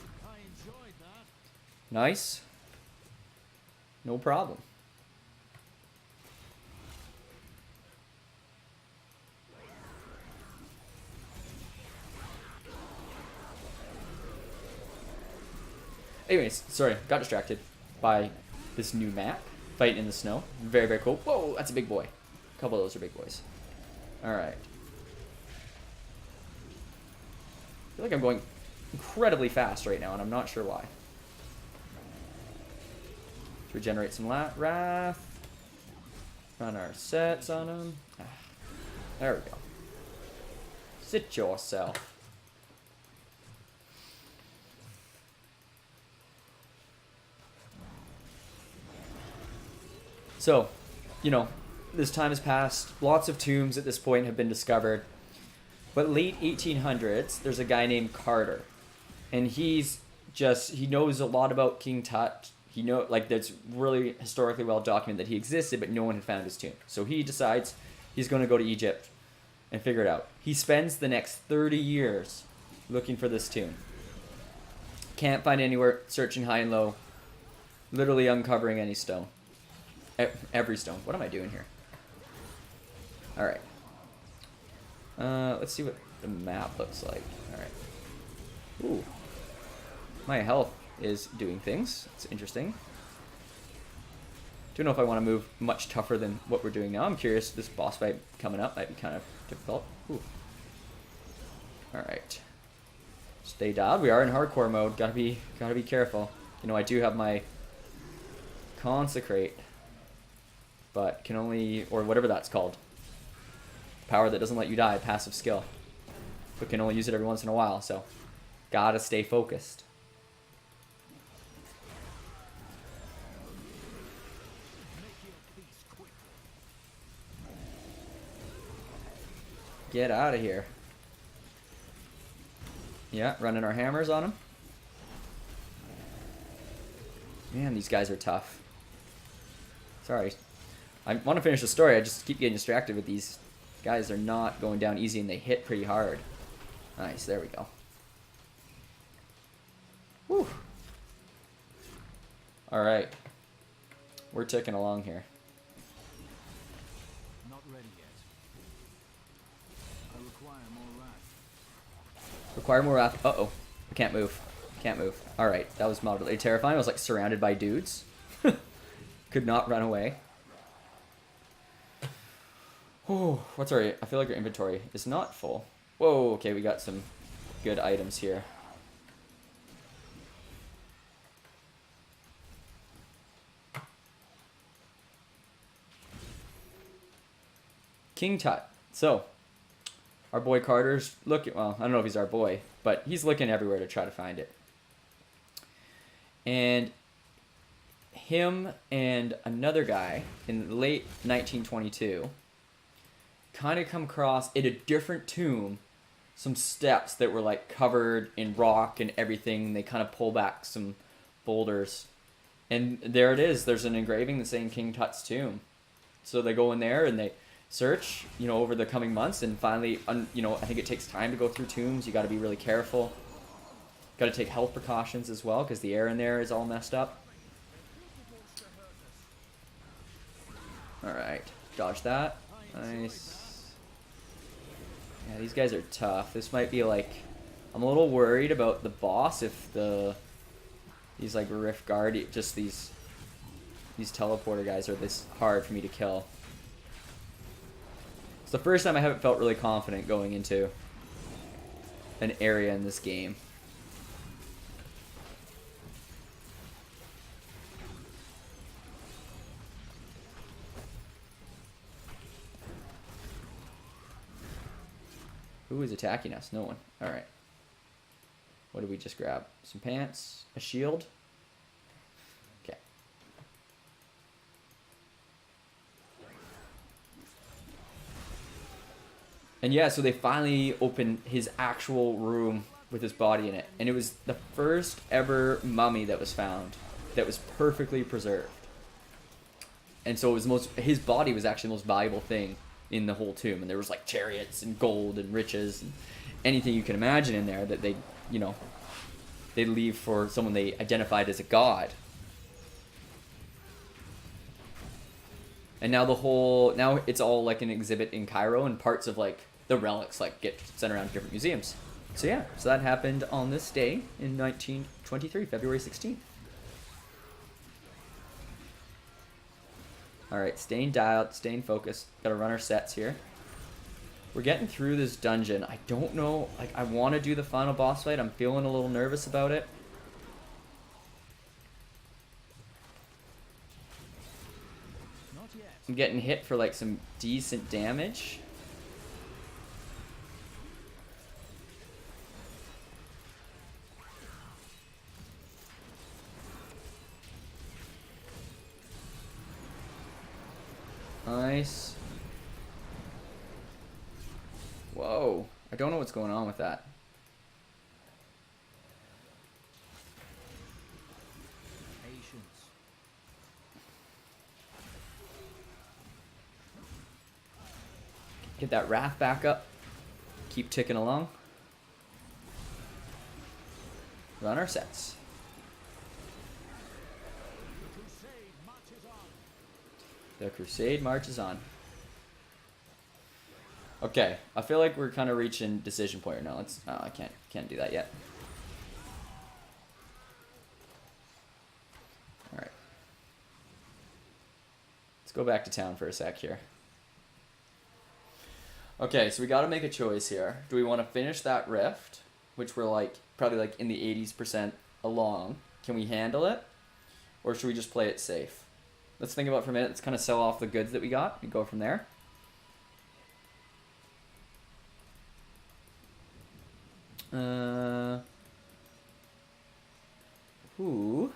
Speaker 1: Nice. No problem. Anyways, sorry, got distracted by this new map. Fighting in the snow. Very, very cool. Whoa, that's a big boy. A couple of those are big boys. Alright. I feel like I'm going incredibly fast right now, and I'm not sure why. Let's regenerate some wrath. Run our sets on them. There we go. Sit yourself. So, you know, this time has passed. Lots of tombs at this point have been discovered. But late 1800s, there's a guy named Carter. And he knows a lot about King Tut. That's really historically well documented that he existed, but no one had found his tomb. So he decides he's going to go to Egypt and figure it out. He spends the next 30 years looking for this tomb. Can't find anywhere, searching high and low, literally uncovering any stone. Every stone. What am I doing here? Alright. Let's see what the map looks like. Alright. Ooh. My health is doing things. It's interesting. Don't know if I want to move much tougher than what we're doing now. I'm curious. This boss fight coming up might be kind of difficult. Ooh. Alright. Stay dialed. We are in hardcore mode. Gotta be careful. You know, I do have my consecrate, but can only, or whatever that's called. Power that doesn't let you die, passive skill. But can only use it every once in a while, so gotta stay focused. Get out of here. Yeah, running our hammers on them. Man, these guys are tough. Sorry. I want to finish the story, I just keep getting distracted with these guys. They're not going down easy and they hit pretty hard. Nice, there we go. Whew. Alright. We're ticking along here.
Speaker 5: Not ready yet. I require more wrath.
Speaker 1: Require more wrath. Uh-oh. I can't move. Can't move. Alright, that was moderately terrifying. I was like surrounded by dudes. Could not run away. Oh, what's our... I feel like our inventory is not full. Whoa, okay, we got some good items here. King Tut. So, our boy Carter's looking... Well, I don't know if he's our boy, but he's looking everywhere to try to find it. And him and another guy in late 1922... kind of come across in a different tomb some steps that were like covered in rock and everything. They kind of pull back some boulders And there it is. There's an engraving that's saying King Tut's tomb. So they go in there and they search, you know, over the coming months, and finally, you know, I think it takes time to go through tombs. You got to be really careful. Got to take health precautions as well, because the air in there is all messed up. Alright, dodge that. Nice. Yeah, these guys are tough. This might be like... I'm a little worried about the boss if these like Rift Guard, just these teleporter guys are this hard for me to kill. It's the first time I haven't felt really confident going into an area in this game. Who is attacking us? No one. Alright. What did we just grab? Some pants? A shield? Okay. And yeah, so they finally opened his actual room with his body in it. And it was the first ever mummy that was found that was perfectly preserved. And so it was his body was actually the most valuable thing in the whole tomb. And there was like chariots and gold and riches and anything you can imagine in there that they, you know, they'd leave for someone they identified as a god. And now now it's all like an exhibit in Cairo, and parts of like the relics like get sent around to different museums. So yeah, so that happened on this day in 1923, February 16th. Alright, staying dialed, staying focused. Gotta run our sets here. We're getting through this dungeon. I don't know, like, I want to do the final boss fight. I'm feeling a little nervous about it.
Speaker 3: Not yet.
Speaker 1: I'm getting hit for, like, some decent damage. Nice. Whoa. I don't know what's going on with that.
Speaker 3: Patience.
Speaker 1: Get that wrath back up. Keep ticking along. Run our sets. The crusade marches on. Okay, I feel like we're kind of reaching decision point right now. Let's. Oh, I can't do that yet. All right. Let's go back to town for a sec here. Okay, so we got to make a choice here. Do we want to finish that rift, which we're like probably like in the 80% along? Can we handle it, or should we just play it safe? Let's think about it for a minute. Let's kind of sell off the goods that we got and go from there. Who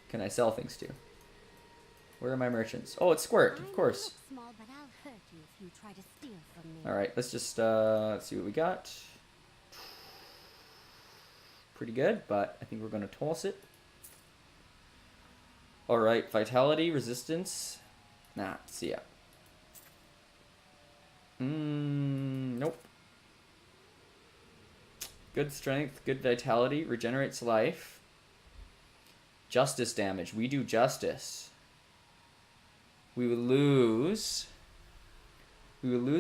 Speaker 1: can I sell things to? Where are my merchants? Oh, it's Squirt, of course.
Speaker 7: Small, but I'll hurt you if you try to steal from me.
Speaker 1: All right, let's just let's see what we got. Pretty good, but I think we're going to toss it. All right, vitality, resistance. Nah, see ya. Nope. Good strength, good vitality, regenerates life. Justice damage. We do justice. We would lose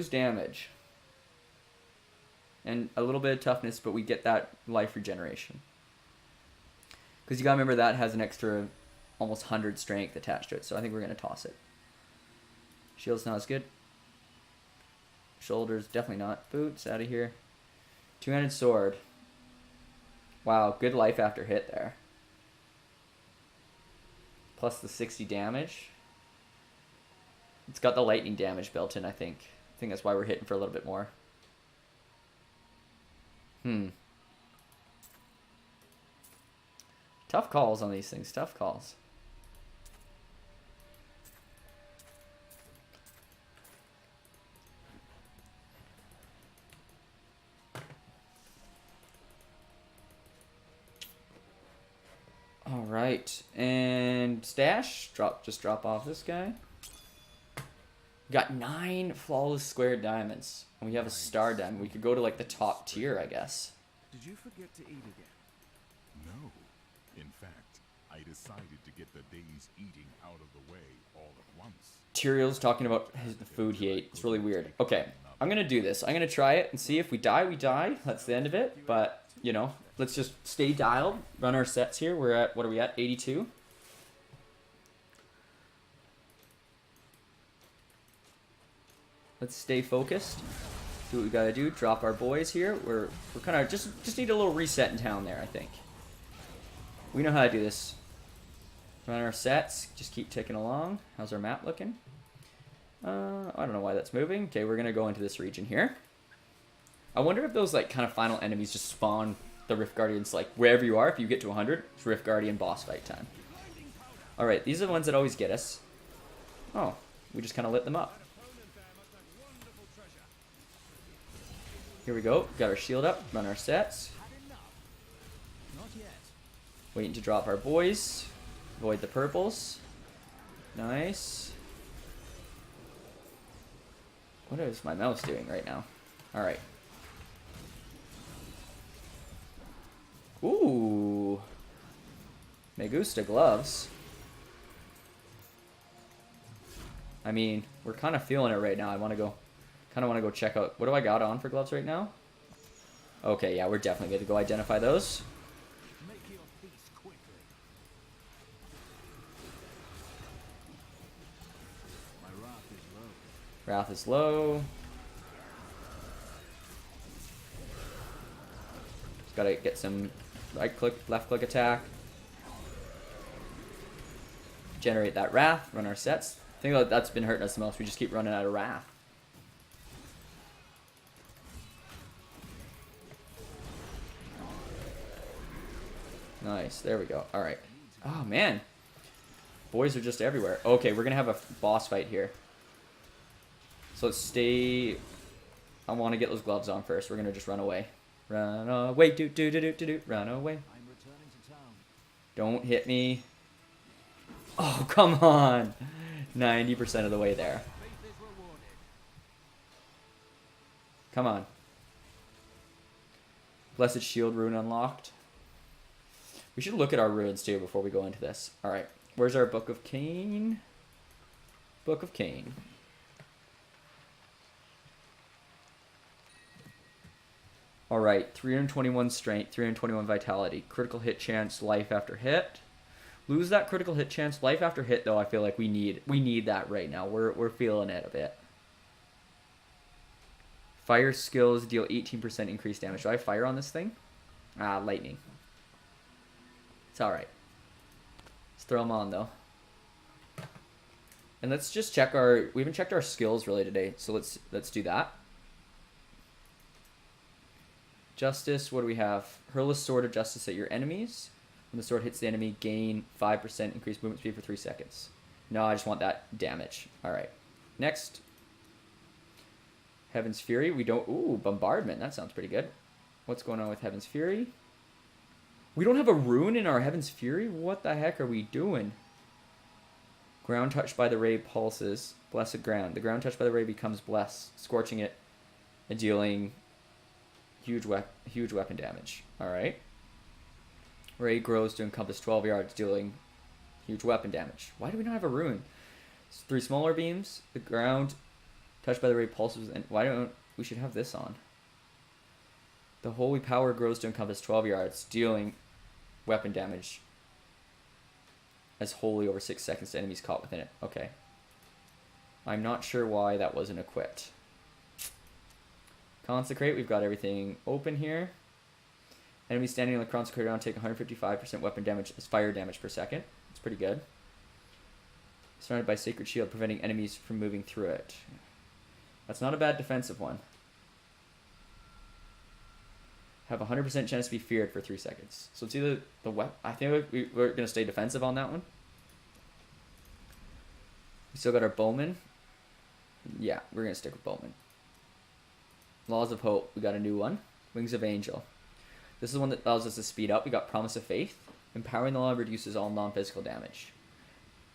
Speaker 1: damage. And a little bit of toughness, but we get that life regeneration. Because you gotta remember that has an extra almost 100 strength attached to it, so I think we're gonna toss it. Shield's not as good. Shoulders, definitely not. Boots, out of here. Two-handed sword. Wow, good life after hit there. Plus the 60 damage. It's got the lightning damage built in, I think. I think that's why we're hitting for a little bit more. Tough calls on these things, tough calls. All right. right, and stash. Just drop off this guy. Got 9 flawless square diamonds, and we have a star diamond. We could go to like the top tier, I guess.
Speaker 5: Did you forget to eat again?
Speaker 2: No. In fact, I decided to get the day's eating out of the way all at once.
Speaker 1: Tyrion's talking about the food he ate. It's really weird. Okay, I'm gonna do this. I'm gonna try it and see if we die, we die. That's the end of it. But, you know, let's just stay dialed. Run our sets here. We're at, what are we at? 82? Let's stay focused. Do what we gotta do. Drop our boys here. We're kind of just need a little reset in town there, I think. We know how to do this. Run our sets. Just keep ticking along. How's our map looking? I don't know why that's moving. Okay, we're gonna go into this region here. I wonder if those like kind of final enemies just spawn the Rift Guardians like wherever you are. If you get to 100, it's Rift Guardian boss fight time. All right, these are the ones that always get us. Oh, we just kind of lit them up. Here we go. Got our shield up. Run our sets. Waiting to drop our boys. Avoid the purples. Nice. What is my mouse doing right now? Alright. Ooh. Me gusta gloves. I mean, we're kind of feeling it right now. I want to go... Kind of want to go check out... What do I got on for gloves right now? Okay, yeah, we're definitely going to go identify those.
Speaker 5: Make your peace quickly. My wrath is low.
Speaker 1: Wrath is low. Just gotta get some right click, left click attack. Generate that wrath. Run our sets. I think that's been hurting us the most. We just keep running out of wrath. Nice. There we go. All right. Oh, man. Boys are just everywhere. Okay, we're going to have a boss fight here. So let's stay... I want to get those gloves on first. We're going to just run away. Run away. Run away.
Speaker 5: I'm returning to town.
Speaker 1: Don't hit me. Oh, come on. 90% of the way there.
Speaker 5: Faith is rewarded.
Speaker 1: Come on. Blessed Shield rune unlocked. We should look at our runes too before we go into this. Alright. Where's our Book of Cain? Book of Cain. Alright. 321 strength, 321 vitality. Critical hit chance, life after hit. Lose that critical hit chance. Life after hit though, I feel like we need that right now. We're feeling it a bit. Fire skills deal 18% increased damage. Do I have fire on this thing? Ah, lightning. It's alright. Let's throw them on, though. And let's just check our... We haven't checked our skills really today, so let's do that. Justice, what do we have? Hurl a sword of justice at your enemies. When the sword hits the enemy, gain 5% increased movement speed for 3 seconds. No, I just want that damage. Alright. Next. Heaven's Fury. We don't... Ooh, Bombardment. That sounds pretty good. What's going on with Heaven's Fury? We don't have a rune in our Heaven's Fury? What the heck are we doing? Ground touched by the ray pulses. Blessed ground. The ground touched by the ray becomes blessed, scorching it and dealing huge weapon damage. Alright. Ray grows to encompass 12 yards, dealing huge weapon damage. Why do we not have a rune? 3 smaller beams. The ground touched by the ray pulses. And why don't we should have this on? The holy power grows to encompass 12 yards, dealing weapon damage as holy over 6 seconds to enemies caught within it. Okay. I'm not sure why that wasn't equipped. Consecrate, we've got everything open here. Enemies standing on the consecrated ground take 155% weapon damage as fire damage per second. That's pretty good. Surrounded by sacred shield, preventing enemies from moving through it. That's not a bad defensive one. Have 100% chance to be feared for 3 seconds. So it's either the weapon. I think we're going to stay defensive on that one. We still got our Bowman. Yeah, we're going to stick with Bowman. Laws of Hope. We got a new one. Wings of Angel. This is the one that allows us to speed up. We got Promise of Faith. Empowering the law reduces all non-physical damage.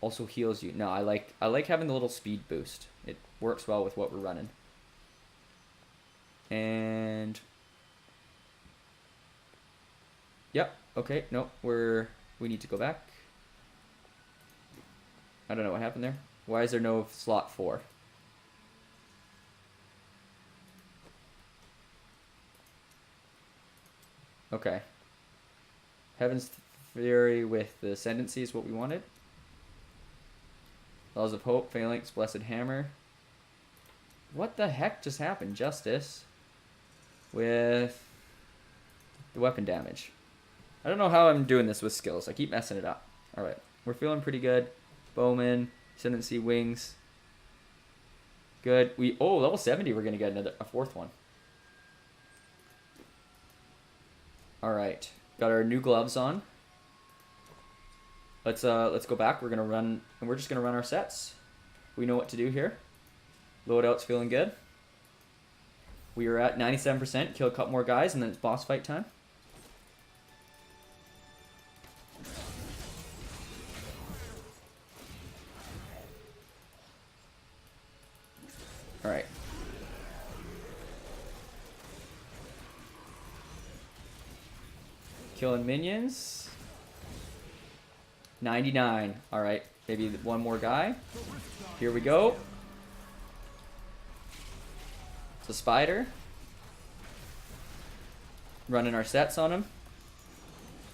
Speaker 1: Also heals you. No, I like having the little speed boost. It works well with what we're running. And yep, okay, no, we need to go back. I don't know what happened there. Why is there no slot 4? Okay. Heaven's Fury with the Ascendancy is what we wanted. Laws of Hope, Phalanx, Blessed Hammer. What the heck just happened? Justice with the weapon damage. I don't know how I'm doing this with skills. I keep messing it up. Alright, we're feeling pretty good. Bowman, Ascendancy, Wings. Good. Level 70, we're going to get a 4th one. Alright, got our new gloves on. Let's go back. We're gonna run, and we're just gonna run our sets. We know what to do here. Loadout's feeling good. We are at 97%. Kill a couple more guys, and then it's boss fight time. All right. Killing minions. 99. All right, maybe one more guy. Here we go. It's a spider. Running our sets on him.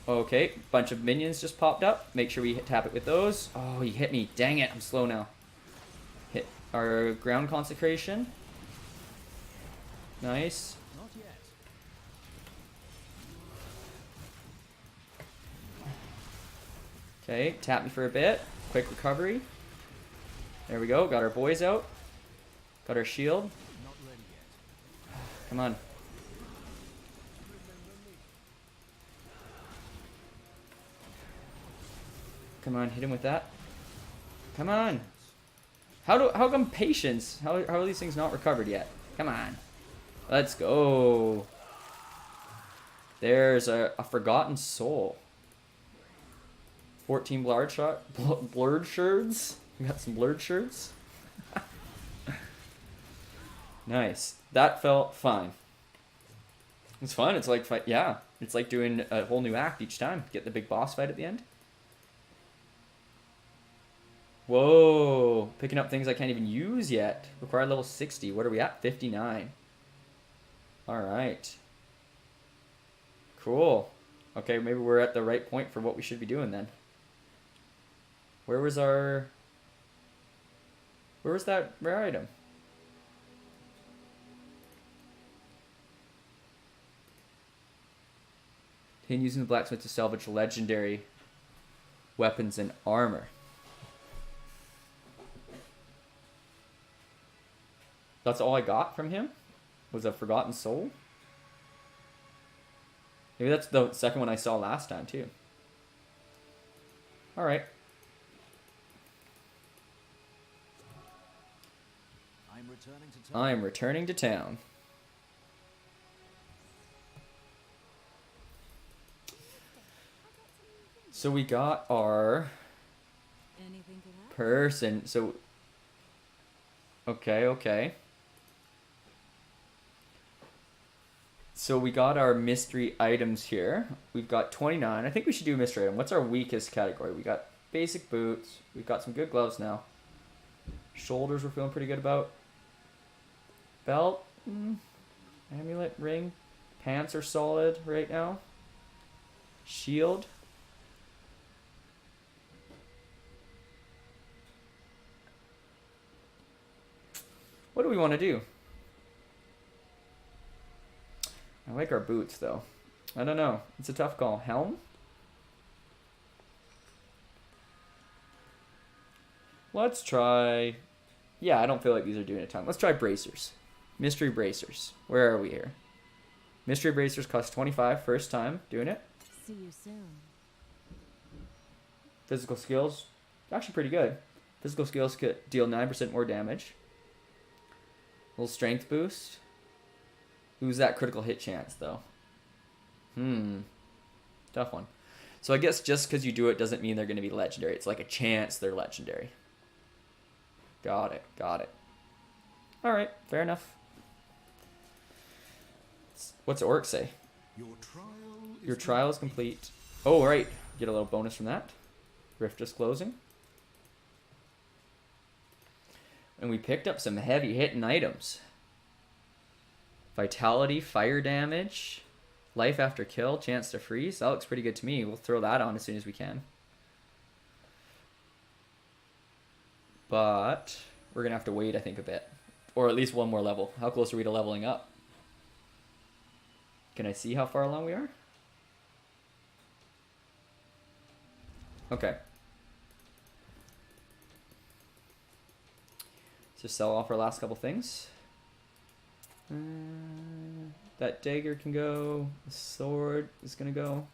Speaker 1: Okay, bunch of minions just popped up. Make sure we tap it with those. Oh, he hit me. Dang it, I'm slow now. Hit our ground consecration. Nice.
Speaker 3: Not yet.
Speaker 1: Okay, tap me for a bit. Quick recovery. There we go. Got our boys out. Got our shield.
Speaker 3: Not ready yet.
Speaker 1: Come on. Come on, hit him with that. Come on. How come patience? How are these things not recovered yet? Come on. Let's go. There's a forgotten soul. 14 blurred shirts. We got some blurred shirts. Nice. That felt fine. It's fun. It's like fight. Yeah, it's like doing a whole new act each time. Get the big boss fight at the end. Whoa! Picking up things I can't even use yet. Required level 60. What are we at? 59. All right. Cool. Okay, maybe we're at the right point for what we should be doing then. Where was that rare item? Him using the blacksmith to salvage legendary weapons and armor. That's all I got from him? Was a forgotten soul? Maybe that's the second one I saw last time too. Alright. I'm returning to town. So we got our
Speaker 4: Anything to that?
Speaker 1: person. So okay. So we got our mystery items here. We've got 29. I think we should do a mystery item. What's our weakest category? We got basic boots. We've got some good gloves now. Shoulders we're feeling pretty good about. Belt. Amulet, ring. Pants are solid right now. Shield. What do we want to do? I like our boots, though. I don't know. It's a tough call. Helm? Let's try... Yeah, I don't feel like these are doing a ton. Let's try bracers. Mystery bracers. Where are we here? Mystery bracers cost 25 first time doing it.
Speaker 4: See you soon.
Speaker 1: Physical skills. Actually pretty good. Physical skills could deal 9% more damage. Little strength boost. Who's that critical hit chance, though? Tough one. So I guess just because you do it doesn't mean they're going to be legendary. It's like a chance they're legendary. Got it. Got it. All right. Fair enough. What's Orc say? Your trial is complete. Oh, right. Get a little bonus from that. Rift is closing. And we picked up some heavy hitting items. Vitality, fire damage, life after kill, chance to freeze. That looks pretty good to me. We'll throw that on as soon as we can. But we're going to have to wait, I think, a bit. Or at least one more level. How close are we to leveling up? Can I see how far along we are? Okay. Let's just sell off our last couple things. That dagger can go. The sword is going to go.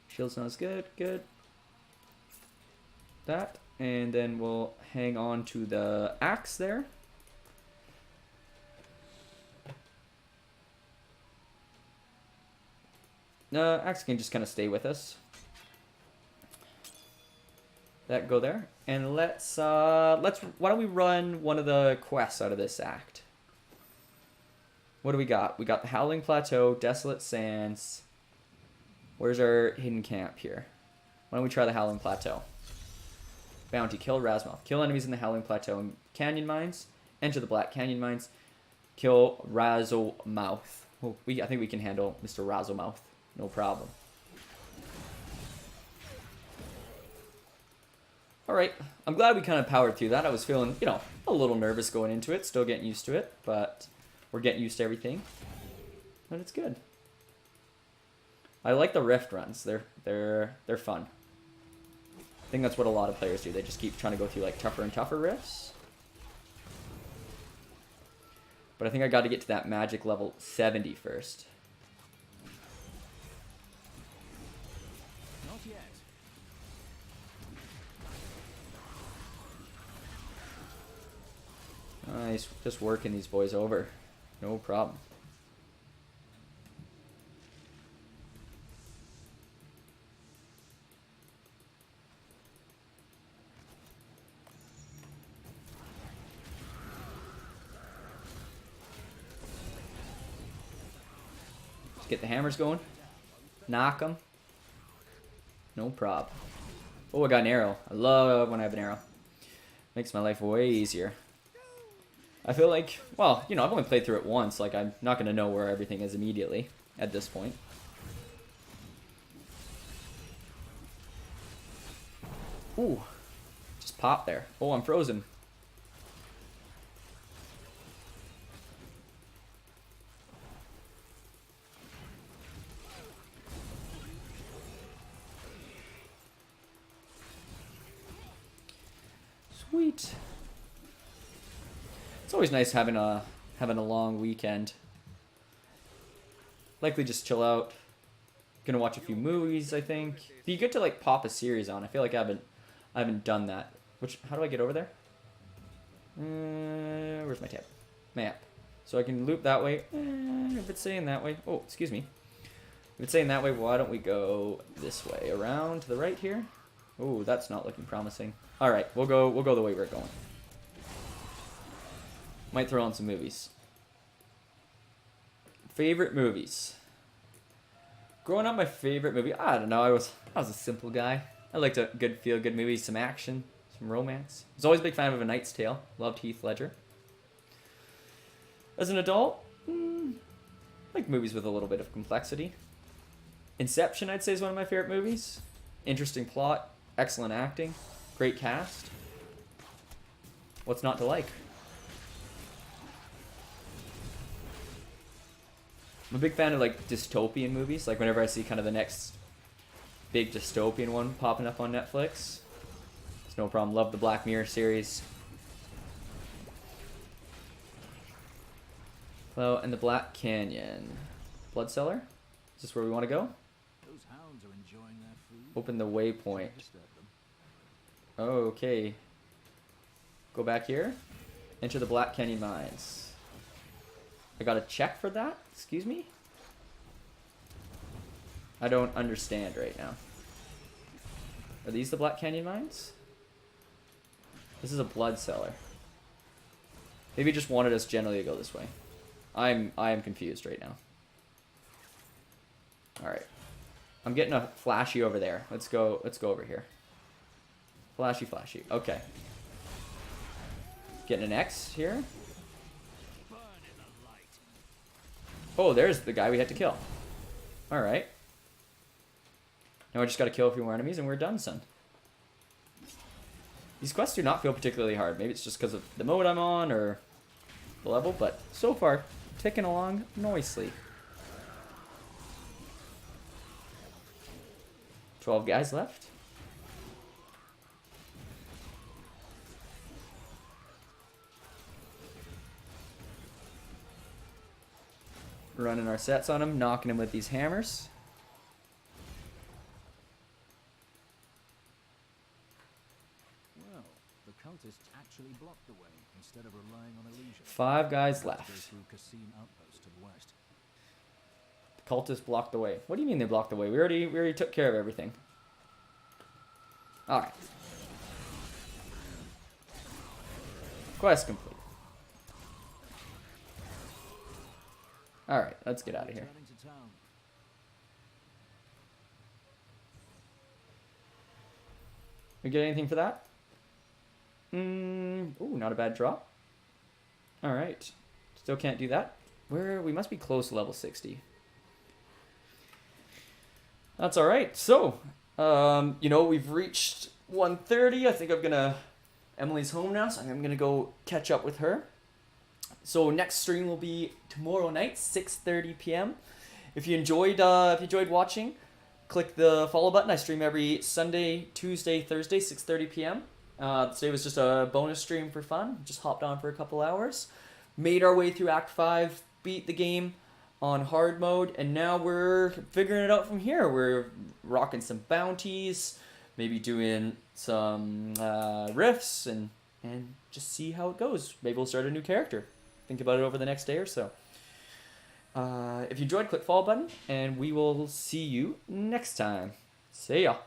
Speaker 1: Shield's not as good. Good. That. And then we'll hang on to the axe there. Axe can just kind of stay with us. That go there. And let's why don't we run one of the quests out of this act? What do we got? We got the Howling Plateau, Desolate Sands. Where's our hidden camp here? Why don't we try the Howling Plateau? Bounty, kill Razmouth. Kill enemies in the Howling Plateau and Canyon Mines. Enter the Black Canyon Mines. Kill Razzlemouth. Oh, I think we can handle Mr. Razzlemouth. No problem. Alright, I'm glad we kind of powered through that. I was feeling, you know, a little nervous going into it. Still getting used to it, but we're getting used to everything. And it's good. I like the rift runs. They're fun. I think that's what a lot of players do. They just keep trying to go through like tougher and tougher rifts. But I think I got to get to that magic level 70 first.
Speaker 5: Not yet.
Speaker 1: Nice, just working these boys over. No problem. Let's get the hammers going. Knock them. No problem. Oh, I got an arrow. I love when I have an arrow. Makes my life way easier. I feel like, well, you know, I've only played through it once. Like, I'm not going to know where everything is immediately at this point. Ooh. Just pop there. Oh, I'm frozen. Sweet. It's always nice having a long weekend. Likely just chill out. Gonna watch a few movies, I think. Be good to like pop a series on. I feel like I haven't done that. How do I get over there? Where's my tab? Map. So I can loop that way. If it's saying that way. Oh, excuse me. If it's saying that way, why don't we go this way? Around to the right here? Oh, that's not looking promising. Alright, we'll go the way we're going. Might throw on some movies. Favorite movies. Growing up, my favorite movie, I don't know, I was a simple guy. I liked a good feel-good movie, some action, some romance. I was always a big fan of A Knight's Tale. Loved Heath Ledger. As an adult, I like movies with a little bit of complexity. Inception, I'd say, is one of my favorite movies. Interesting plot, excellent acting, great cast. What's not to like? I'm a big fan of like dystopian movies. Like whenever I see kind of the next big dystopian one popping up on Netflix, it's no problem. Love the Black Mirror series. Well, and the Black Canyon. Blood Cellar? Is this where we want to go?
Speaker 5: Those hounds are enjoying their food.
Speaker 1: Open the waypoint.
Speaker 5: Disturb them.
Speaker 1: Okay. Go back here. Enter the Black Canyon Mines. I got a check for that? Excuse me? I don't understand right now. Are these the Black Canyon mines? This is a blood cellar. Maybe just wanted us generally to go this way. I am confused right now. Alright. I'm getting a flashy over there. Let's go over here. Flashy, flashy. Okay. Getting an X here. Oh, there's the guy we had to kill. Alright. Now we just gotta kill a few more enemies and we're done, son. These quests do not feel particularly hard. Maybe it's just because of the mode I'm on or the level, but so far, ticking along nicely. 12 guys left. Running our sets on him, knocking him with these hammers.
Speaker 3: Well, the cultists actually blocked the way instead of relying on illusion.
Speaker 1: 5 guys
Speaker 3: Let's go
Speaker 1: left.
Speaker 3: through Cassim Outpost to the west.
Speaker 1: Cultists blocked the way. What do you mean they blocked the way? We already took care of everything. Alright. Quest complete. Alright, let's get out of here.
Speaker 3: Returning to town.
Speaker 1: We get anything for that? Ooh, not a bad drop. Alright. Still can't do that. We must be close to level 60. That's alright. So, you know, we've reached 1:30. I think Emily's home now, so I'm gonna go catch up with her. So next stream will be tomorrow night, 6:30 p.m. If you enjoyed watching, click the follow button. I stream every Sunday, Tuesday, Thursday, 6:30 p.m. Today was just a bonus stream for fun. Just hopped on for a couple hours. Made our way through Act 5, beat the game on hard mode, and now we're figuring it out from here. We're rocking some bounties, maybe doing some riffs, and just see how it goes. Maybe we'll start a new character. Think about it over the next day or so. If you enjoyed, click follow button, and we will see you next time. See ya.